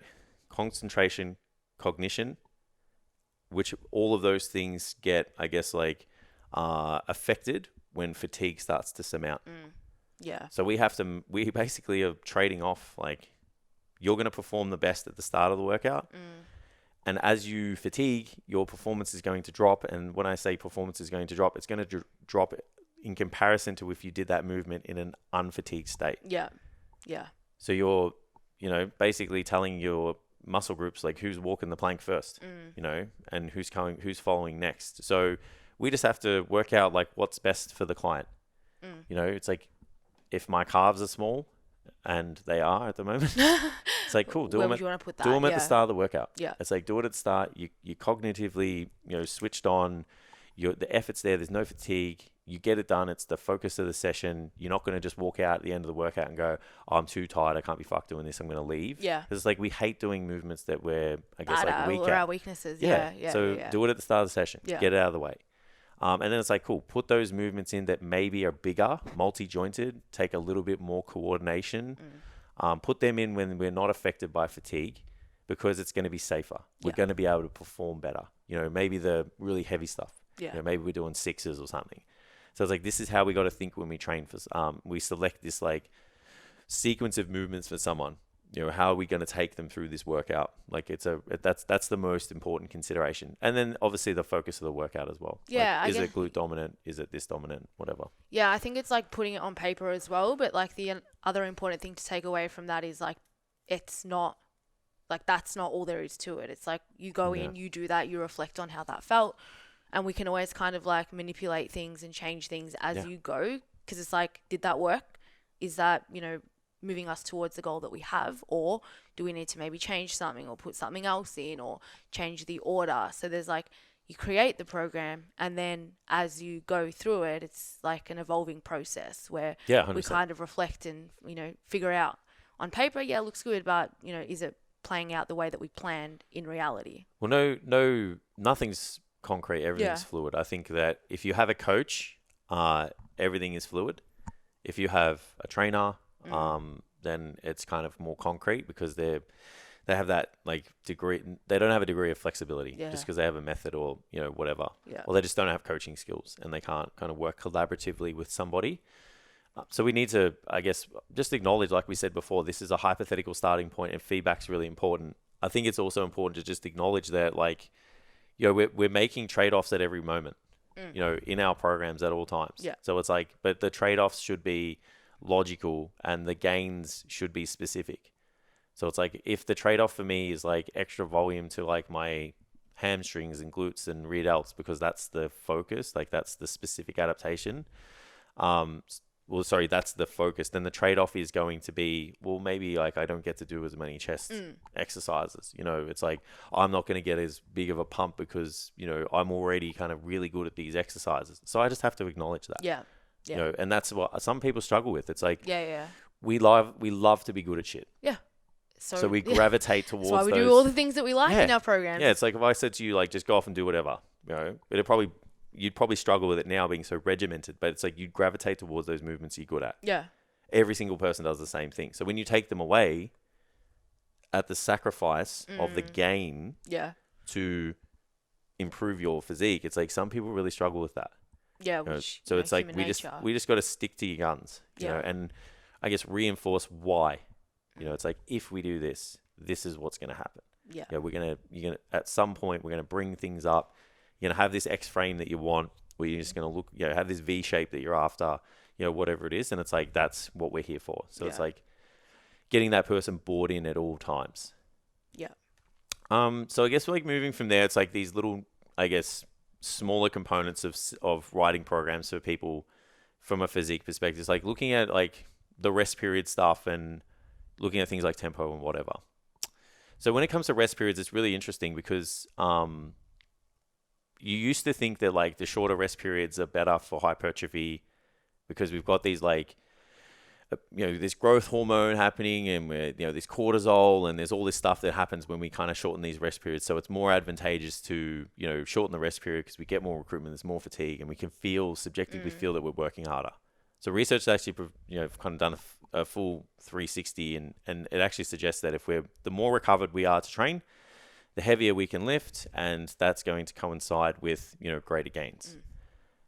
concentration, cognition, which all of those things get, I guess, like affected when fatigue starts to surmount. Yeah. So we basically are trading off, like, you're going to perform the best at the start of the workout. And as you fatigue, your performance is going to drop. And when I say performance is going to drop, it's going to drop in comparison to if you did that movement in an unfatigued state. Yeah. Yeah. So you're, basically telling your muscle groups, like, who's walking the plank first, and who's following next. So we just have to work out, like, what's best for the client. It's like, if my calves are small, and they are at the moment, it's like, cool, do them at the start of the workout. Yeah. It's like, do it at the start. You cognitively, switched on. The effort's there. There's no fatigue. You get it done. It's the focus of the session. You're not going to just walk out at the end of the workout and go, oh, I'm too tired. I can't be fucked doing this. I'm going to leave. Yeah. Because it's like, we hate doing movements that we're, I guess, like, weak at. Or our weaknesses. Yeah. So do it at the start of the session. Yeah. Get it out of the way. And then it's like, cool, put those movements in that maybe are bigger, multi-jointed, take a little bit more coordination. Put them in when we're not affected by fatigue, because it's going to be safer. We're going to be able to perform better. Maybe the really heavy stuff. Yeah. Maybe we're doing sixes or something. So it's like, this is how we got to think when we train we select this, like, sequence of movements for someone. How are we going to take them through this workout? Like, that's the most important consideration. And then obviously the focus of the workout as well. Yeah. Like, is it glute dominant? Is it this dominant? Whatever. Yeah. I think it's like putting it on paper as well. But like the other important thing to take away from that is, like, it's not like, that's not all there is to it. It's like, you go in, you do that, you reflect on how that felt. And we can always kind of like manipulate things and change things as you go. Because it's like, did that work? Is that, moving us towards the goal that we have, or do we need to maybe change something or put something else in or change the order? So there's like, you create the program, and then as you go through it, it's like an evolving process where we kind of reflect and, figure out on paper, it looks good, but, is it playing out the way that we planned in reality? Well, no, nothing's concrete. Everything's fluid. I think that if you have a coach, everything is fluid. If you have a trainer, then it's kind of more concrete, because they have that, like, degree. They don't have a degree of flexibility just because they have a method or whatever, or they just don't have coaching skills and they can't kind of work collaboratively with somebody. So we need to, I guess, just acknowledge, like we said before, this is a hypothetical starting point, and feedback's really important. I think it's also important to just acknowledge that, like, we're making trade-offs at every moment, in our programs at all times. Yeah. So it's like, but the trade-offs should be logical and the gains should be specific. So it's like, if the trade-off for me is like extra volume to like my hamstrings and glutes and rear delts, because that's the focus, like that's the specific adaptation. That's the focus. Then the trade-off is going to be, well, maybe like I don't get to do as many chest exercises. It's like, I'm not going to get as big of a pump because, I'm already kind of really good at these exercises. So I just have to acknowledge that. Yeah. And that's what some people struggle with. It's like, Yeah. we love to be good at shit. Yeah. So we gravitate towards That's why we those. do all the things that we like in our programs. Yeah, it's like, if I said to you, like, just go off and do whatever, you'd probably struggle with it now being so regimented, but it's like, you'd gravitate towards those movements you're good at. Yeah. Every single person does the same thing. So when you take them away at the sacrifice of the gain to improve your physique, it's like, some people really struggle with that. Yeah. So it's like, we just got to stick to your guns, and I guess reinforce why. It's like, if we do this, this is what's going to happen. Yeah. You're going to, at some point, we're going to bring things up. You're going to have this X frame that you want, where you're just going to look, have this V shape that you're after, whatever it is. And it's like, that's what we're here for. So it's like getting that person bought in at all times. Yeah. So I guess, like, moving from there, it's like these little, I guess, smaller components of writing programs for people from a physique perspective. It's like looking at like the rest period stuff and looking at things like tempo and whatever. So when it comes to rest periods, it's really interesting because you used to think that like the shorter rest periods are better for hypertrophy, because we've got these like, this growth hormone happening, and we're, this cortisol, and there's all this stuff that happens when we kind of shorten these rest periods. So it's more advantageous to, shorten the rest period, because we get more recruitment, there's more fatigue, and we can subjectively feel that we're working harder. So research has actually, kind of done a full 360, and it actually suggests that the more recovered we are to train, the heavier we can lift, and that's going to coincide with, greater gains.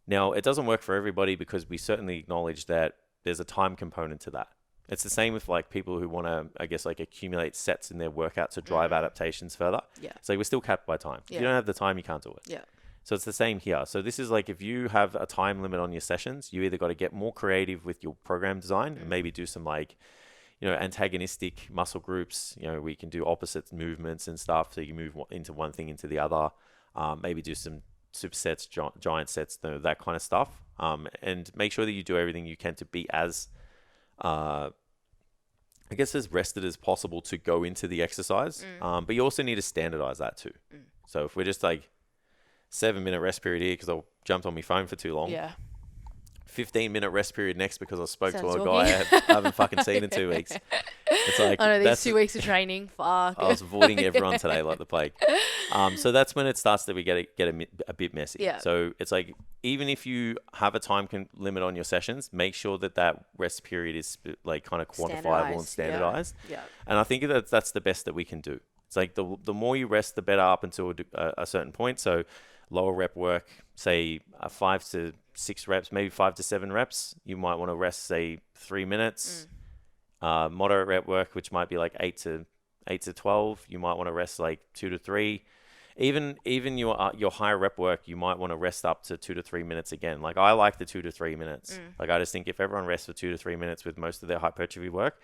Now, it doesn't work for everybody because we certainly acknowledge that there's a time component to that. It's the same with like people who want to, I guess, like accumulate sets in their workout to drive adaptations further. Yeah. So we're still capped by time. If you don't have the time, you can't do it. Yeah. So it's the same here. So this is like, if you have a time limit on your sessions, you either got to get more creative with your program design and maybe do some like, antagonistic muscle groups. We can do opposite movements and stuff. So you move into one thing into the other. Maybe do some supersets, giant sets, that kind of stuff. And make sure that you do everything you can to be as, I guess, as rested as possible to go into the exercise. But you also need to standardize that too. So if we're just like 7-minute rest period here because I jumped on my phone for too long. Yeah. 15-minute rest period next because I spoke to a guy I haven't fucking seen in 2 weeks. It's like, I know, these 2 weeks of training, fuck. I was avoiding everyone today like the plague. So that's when it starts to get a bit messy. Yeah. So it's like, even if you have a time limit on your sessions, make sure that rest period is like kind of quantifiable and standardized. Yeah. And I think that's the best that we can do. It's like the more you rest, the better up until a certain point. So lower rep work, say 5 to 6 reps, maybe 5 to 7 reps. You might want to rest, say 3 minutes. Moderate rep work, which might be like 8 to 12. You might want to rest like 2 to 3. Even your higher rep work, you might want to rest up to 2 to 3 minutes again. Like I like the 2 to 3 minutes. Like I just think if everyone rests for 2 to 3 minutes with most of their hypertrophy work,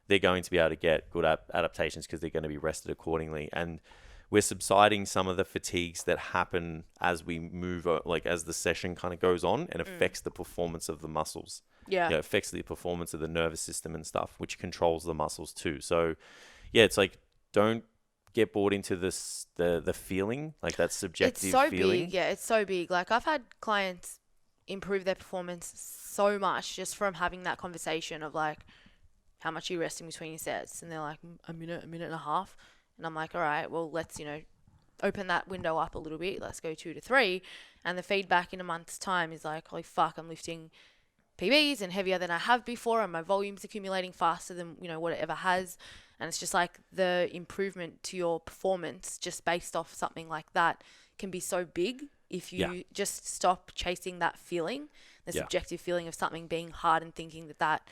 they're going to be able to get good adaptations because they're going to be rested accordingly. And we're subsiding some of the fatigues that happen as we move, like as the session kind of goes on, and affects the performance of the muscles. Yeah. It affects the performance of the nervous system and stuff, which controls the muscles too. So yeah, it's like, don't get bored into the feeling, like that subjective feeling. It's so big. Yeah, it's so big. Like I've had clients improve their performance so much just from having that conversation of like, how much are you resting between your sets? And they're like, a minute and a half. And I'm like, all right, well, let's, open that window up a little bit. Let's go 2 to 3. And the feedback in a month's time is like, holy fuck, I'm lifting PBs and heavier than I have before. And my volume's accumulating faster than, what it ever has. And it's just like the improvement to your performance just based off something like that can be so big if you just stop chasing that feeling, the subjective feeling of something being hard and thinking that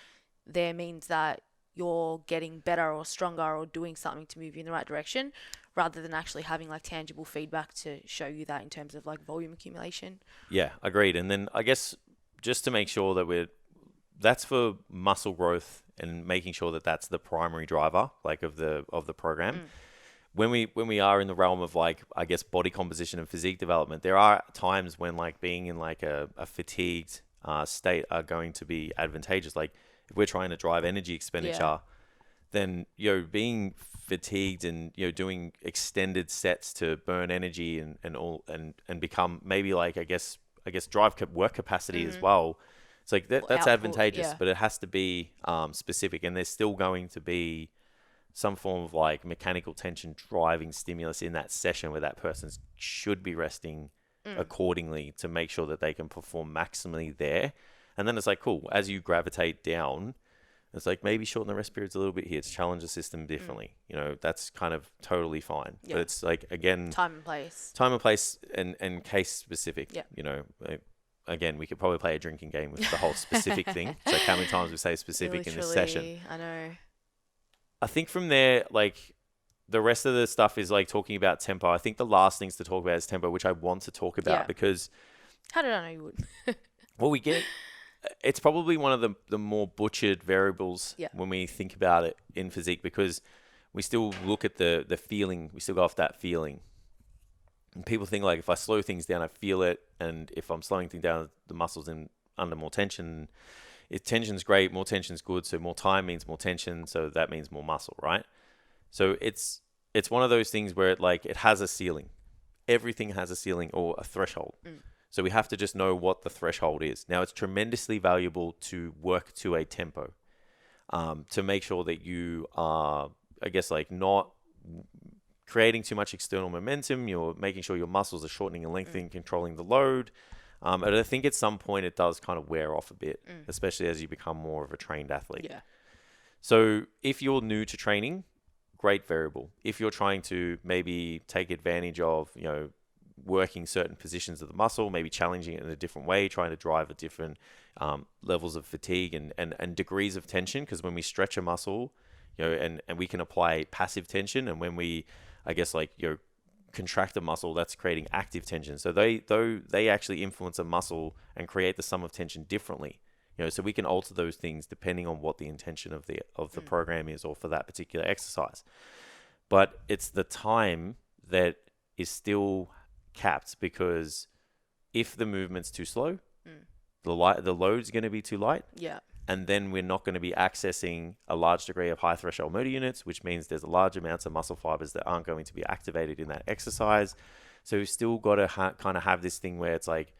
there means that you're getting better or stronger or doing something to move you in the right direction, rather than actually having like tangible feedback to show you that in terms of like volume accumulation. Yeah, agreed. And then I guess just to make sure that that's for muscle growth and making sure that that's the primary driver, like of the program. When we are in the realm of like, I guess, body composition and physique development, there are times when like being in like a fatigued state are going to be advantageous. Like if we're trying to drive energy expenditure, then being fatigued and doing extended sets to burn energy and become maybe like I guess drive work capacity as well. It's like that's output, advantageous, but it has to be specific, and there's still going to be some form of like mechanical tension driving stimulus in that session where that person should be resting accordingly to make sure that they can perform maximally there. And then it's like, cool, as you gravitate down, it's like maybe shorten the rest periods a little bit here. It's challenge the system differently. That's kind of totally fine. But it's like, again, time and place and case specific. Yeah. Again, we could probably play a drinking game with the whole specific thing. It's like how many times we say specific in this session. I know. I think from there, like the rest of the stuff is like talking about tempo. I think the last things to talk about is tempo, which I want to talk about because... How did I know you would? Well, it's probably one of the more butchered variables when we think about it in physique, because we still look at the feeling. We still go off that feeling. And people think like, if I slow things down, I feel it. And if I'm slowing things down, the muscles under more tension. If tension's great, more tension's good. So more time means more tension. So that means more muscle, right? So it's one of those things where it has a ceiling. Everything has a ceiling or a threshold. So we have to just know what the threshold is. Now, it's tremendously valuable to work to a tempo, to make sure that you are, I guess, like not creating too much external momentum. You're making sure your muscles are shortening and lengthening, controlling the load. But I think at some point it does kind of wear off a bit, especially as you become more of a trained athlete. Yeah. So if you're new to training, great variable. If you're trying to maybe take advantage of, working certain positions of the muscle, maybe challenging it in a different way, trying to drive a different levels of fatigue and degrees of tension, because when we stretch a muscle, and we can apply passive tension, and when we, I guess, contract a muscle, that's creating active tension. So they actually influence a muscle and create the sum of tension differently. So we can alter those things depending on what the intention of the program is, or for that particular exercise. But it's the time that is still capped, because if the movement's too slow, the load's going to be too light. Yeah. And then we're not going to be accessing a large degree of high threshold motor units, which means there's large amounts of muscle fibers that aren't going to be activated in that exercise. So we've still got to kind of have this thing where it's like,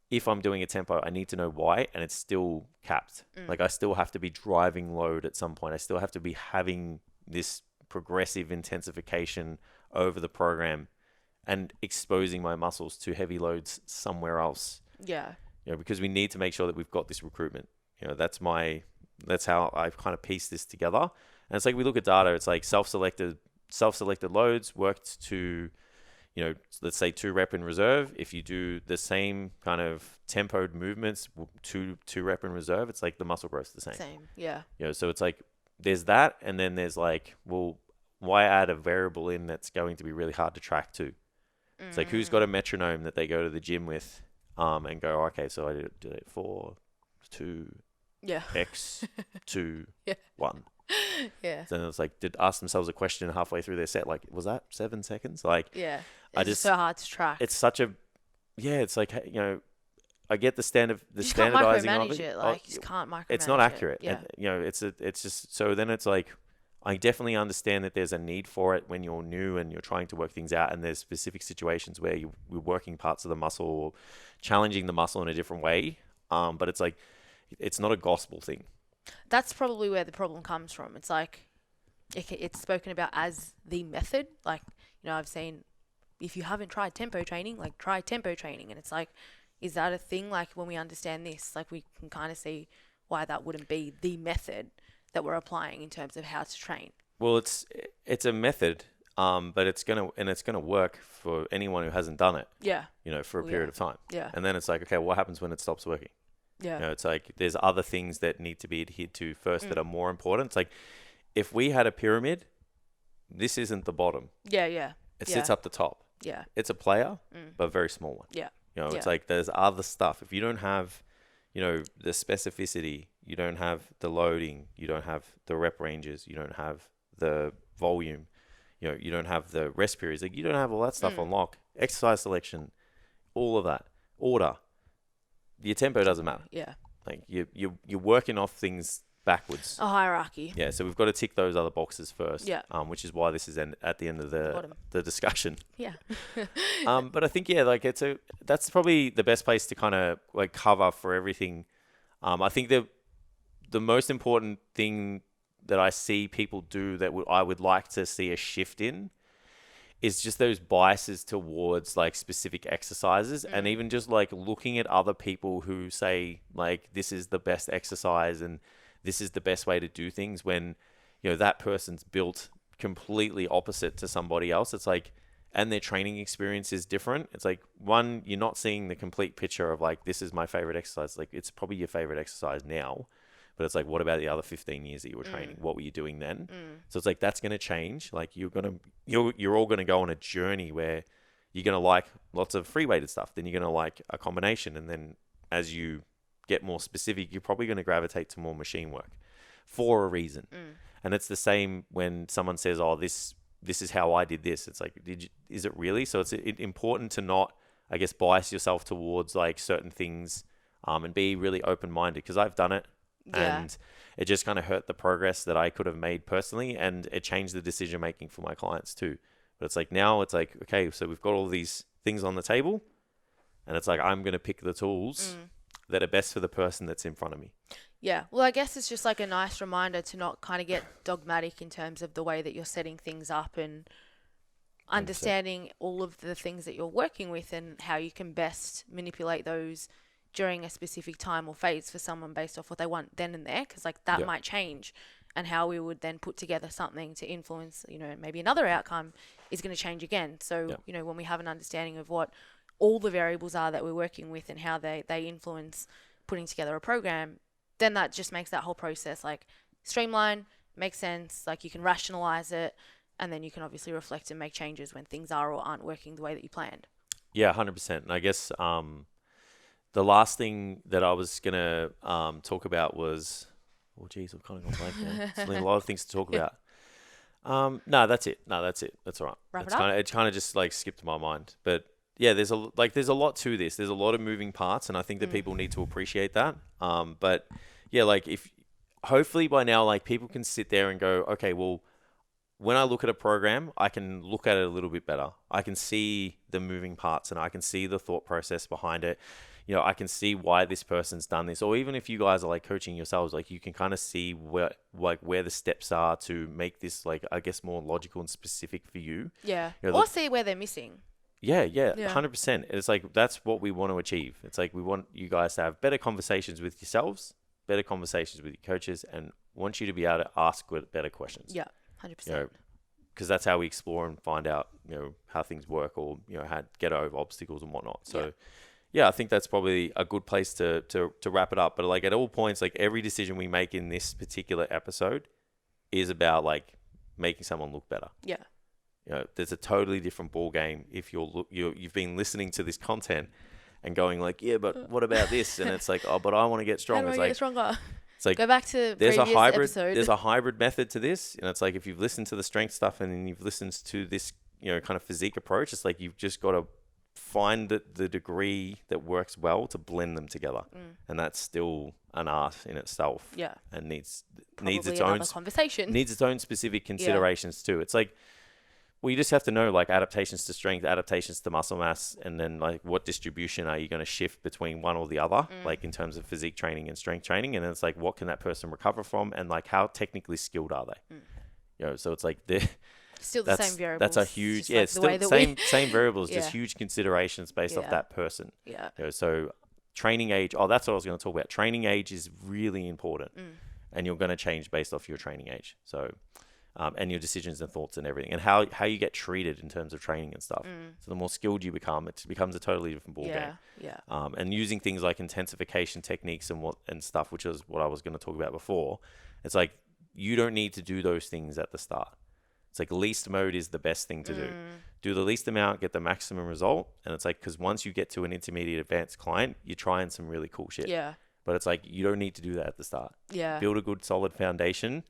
if I'm doing a tempo, I need to know why, and it's still capped. Like I still have to be driving load at some point. I still have to be having this progressive intensification over the program and exposing my muscles to heavy loads somewhere else. Yeah. Because we need to make sure that we've got this recruitment. That's how I've kind of pieced this together. And it's like, we look at data, it's like self-selected loads worked to, let's say 2 rep in reserve. If you do the same kind of tempoed movements, 2 rep in reserve, it's like the muscle growth's the same. Yeah. So it's like, there's that. And then there's like, well, why add a variable in that's going to be really hard to track too? It's like, who's got a metronome that they go to the gym with, and go, okay, so I did it 4, 2, X, 2, 1. Yeah. Then it's like, did ask themselves a question halfway through their set, like, was that 7 seconds? Like, yeah, it's so hard to track. It's such a, it's like, I get the standardizing of it. You can't micromanage it. Like, you just can't micromanage it. It's not accurate. Yeah. And, it's just, so then it's like, I definitely understand that there's a need for it when you're new and you're trying to work things out, and there's specific situations where you're working parts of the muscle or challenging the muscle in a different way. But it's like, it's not a gospel thing. That's probably where the problem comes from. It's like, it's spoken about as the method. Like, I've seen, if you haven't tried tempo training, like, try tempo training. And it's like, is that a thing? Like, when we understand this, like, we can kind of see why that wouldn't be the method that we're applying in terms of how to train. Well, it's a method, but it's gonna work for anyone who hasn't done it. Yeah. For a period of time. Yeah. And then it's like, okay, what happens when it stops working? Yeah. It's like, there's other things that need to be adhered to first that are more important. It's like, if we had a pyramid, this isn't the bottom. Yeah, yeah. It sits up the top. Yeah. It's a player, but a very small one. Yeah. It's like, there's other stuff. If you don't have, the specificity, you don't have the loading, you don't have the rep ranges, you don't have the volume, you don't have the rest periods, like, you don't have all that stuff on lock. Exercise selection, all of that, order. Your tempo doesn't matter. Yeah. Like, you're working off things backwards. A hierarchy. Yeah, so we've got to tick those other boxes first. Yeah. Which is why this is at the end of the discussion. Yeah. But I think, like, that's probably the best place to kind of like cover for everything. I think the most important thing that I see people do that I would like to see a shift in is just those biases towards like specific exercises, and even just like looking at other people who say like, this is the best exercise and this is the best way to do things, when, that person's built completely opposite to somebody else. It's like, and their training experience is different. It's like, one, you're not seeing the complete picture of like, this is my favorite exercise. Like, it's probably your favorite exercise now, but it's like, what about the other 15 years that you were training? What were you doing then? So it's like, that's going to change. Like, you're all going to go on a journey where you're going to like lots of free weighted stuff. Then you're going to like a combination. And then as you get more specific, you're probably going to gravitate to more machine work for a reason. And it's the same when someone says, oh, this is how I did this. It's like, is it really? So it's important to not, I guess, bias yourself towards like certain things, and be really open-minded, because I've done it. Yeah. And it just kind of hurt the progress that I could have made personally, and it changed the decision making for my clients too. But it's like, now it's like, okay, so we've got all these things on the table, and it's like, I'm going to pick the tools that are best for the person that's in front of me. Yeah. Well, I guess it's just like a nice reminder to not kind of get dogmatic in terms of the way that you're setting things up. And understanding all of the things that you're working with and how you can best manipulate those during a specific time or phase for someone based off what they want then and there, because like that might change, and how we would then put together something to influence, you know, maybe another outcome is going to change again. So, you know, when we have an understanding of what all the variables are that we're working with and how they influence putting together a program, then that just makes that whole process like streamline, makes sense, like you can rationalize it, and then you can obviously reflect and make changes when things are or aren't working the way that you planned. Yeah, 100%. And I guess the last thing that I was going to talk about was, oh, geez, I've kind of gone blank now. There's a lot of things to talk about. No, that's it. That's all right. Wrap it up? It kind of just like skipped my mind. But yeah, there's a lot to this. There's a lot of moving parts, and I think that people need to appreciate that. But yeah, like hopefully by now, like people can sit there and go, okay, well, when I look at a program, I can look at it a little bit better. I can see the moving parts and I can see the thought process behind it. You know, I can see why this person's done this. Or even if you guys are like coaching yourselves, like you can kind of see where the steps are to make this like, I guess, more logical and specific for you. Yeah. You know, or see where they're missing. Yeah, 100%. It's like, that's what we want to achieve. It's like, we want you guys to have better conversations with yourselves, better conversations with your coaches, and want you to be able to ask better questions. Yeah. 100%. You know, because that's how we explore and find out, you know, how things work, or, you know, how to get over obstacles and whatnot. So, yeah, I think that's probably a good place to wrap it up. But like at all points, like every decision we make in this particular episode is about like making someone look better. Yeah. You know, there's a totally different ball game if you've been listening to this content and going like, yeah, but what about this? And it's like, oh, but I want to get strong. How do I get stronger? It's like, go back to previous episode. There's a hybrid method to this, and it's like if you've listened to the strength stuff and then you've listened to this, you know, kind of physique approach, it's like you've just got to find the degree that works well to blend them together, and that's still an art in itself. Yeah, and needs its own conversation. Needs its own specific considerations too. It's like, well, you just have to know like adaptations to strength, adaptations to muscle mass, and then like what distribution are you going to shift between one or the other, like in terms of physique training and strength training. And it's like, what can that person recover from, and like how technically skilled are they? You know, so it's like still the same variables. That's a huge, it's still the same variables, just huge considerations based off that person. Yeah. You know, so training age, that's what I was going to talk about. Training age is really important, and you're going to change based off your training age. So, and your decisions and thoughts and everything, and how you get treated in terms of training and stuff. So the more skilled you become, it becomes a totally different ball game. Yeah. And using things like intensification techniques and stuff, which is what I was going to talk about before. It's like, you don't need to do those things at the start. It's like least mode is the best thing to do. Do the least amount, get the maximum result. And it's like, because once you get to an intermediate advanced client, you're trying some really cool shit. Yeah. But it's like, you don't need to do that at the start. Yeah. Build a good solid foundation.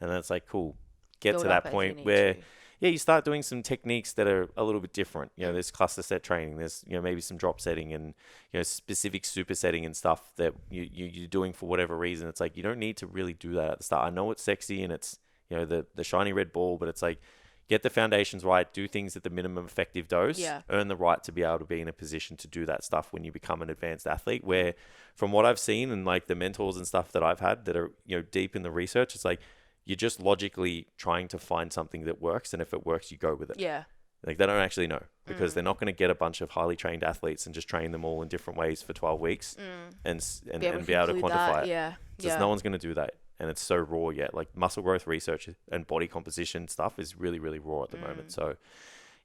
And then it's like, cool. Get to that point where, you start doing some techniques that are a little bit different. You know, there's cluster set training. There's, you know, maybe some drop setting and, you know, specific super setting and stuff that you're doing for whatever reason. It's like, you don't need to really do that at the start. I know it's sexy and it's, you know, the shiny red ball, but it's like, get the foundations right, do things at the minimum effective dose, earn the right to be able to be in a position to do that stuff when you become an advanced athlete. Where from what I've seen and like the mentors and stuff that I've had that are, you know, deep in the research, it's like, you're just logically trying to find something that works, and if it works, you go with it. Yeah. Like, they don't actually know, because they're not going to get a bunch of highly trained athletes and just train them all in different ways for 12 weeks and be able to quantify it. Yeah. Just no one's going to do that. And it's so raw yet. Like, muscle growth research and body composition stuff is really, really raw at the moment. So,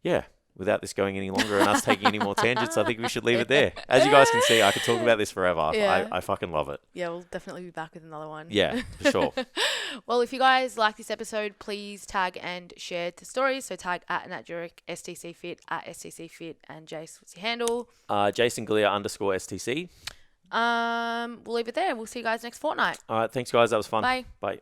yeah. Without this going any longer and us taking any more tangents, I think we should leave it there. As you guys can see, I could talk about this forever. Yeah. I fucking love it. Yeah, we'll definitely be back with another one. Yeah, for sure. Well, if you guys like this episode, please tag and share the stories. So tag at @NatJuric, STCfit, at STCfit, and Jace, what's your handle? Jason Galea _STC. We'll leave it there. We'll see you guys next fortnight. All right, thanks guys. That was fun. Bye. Bye.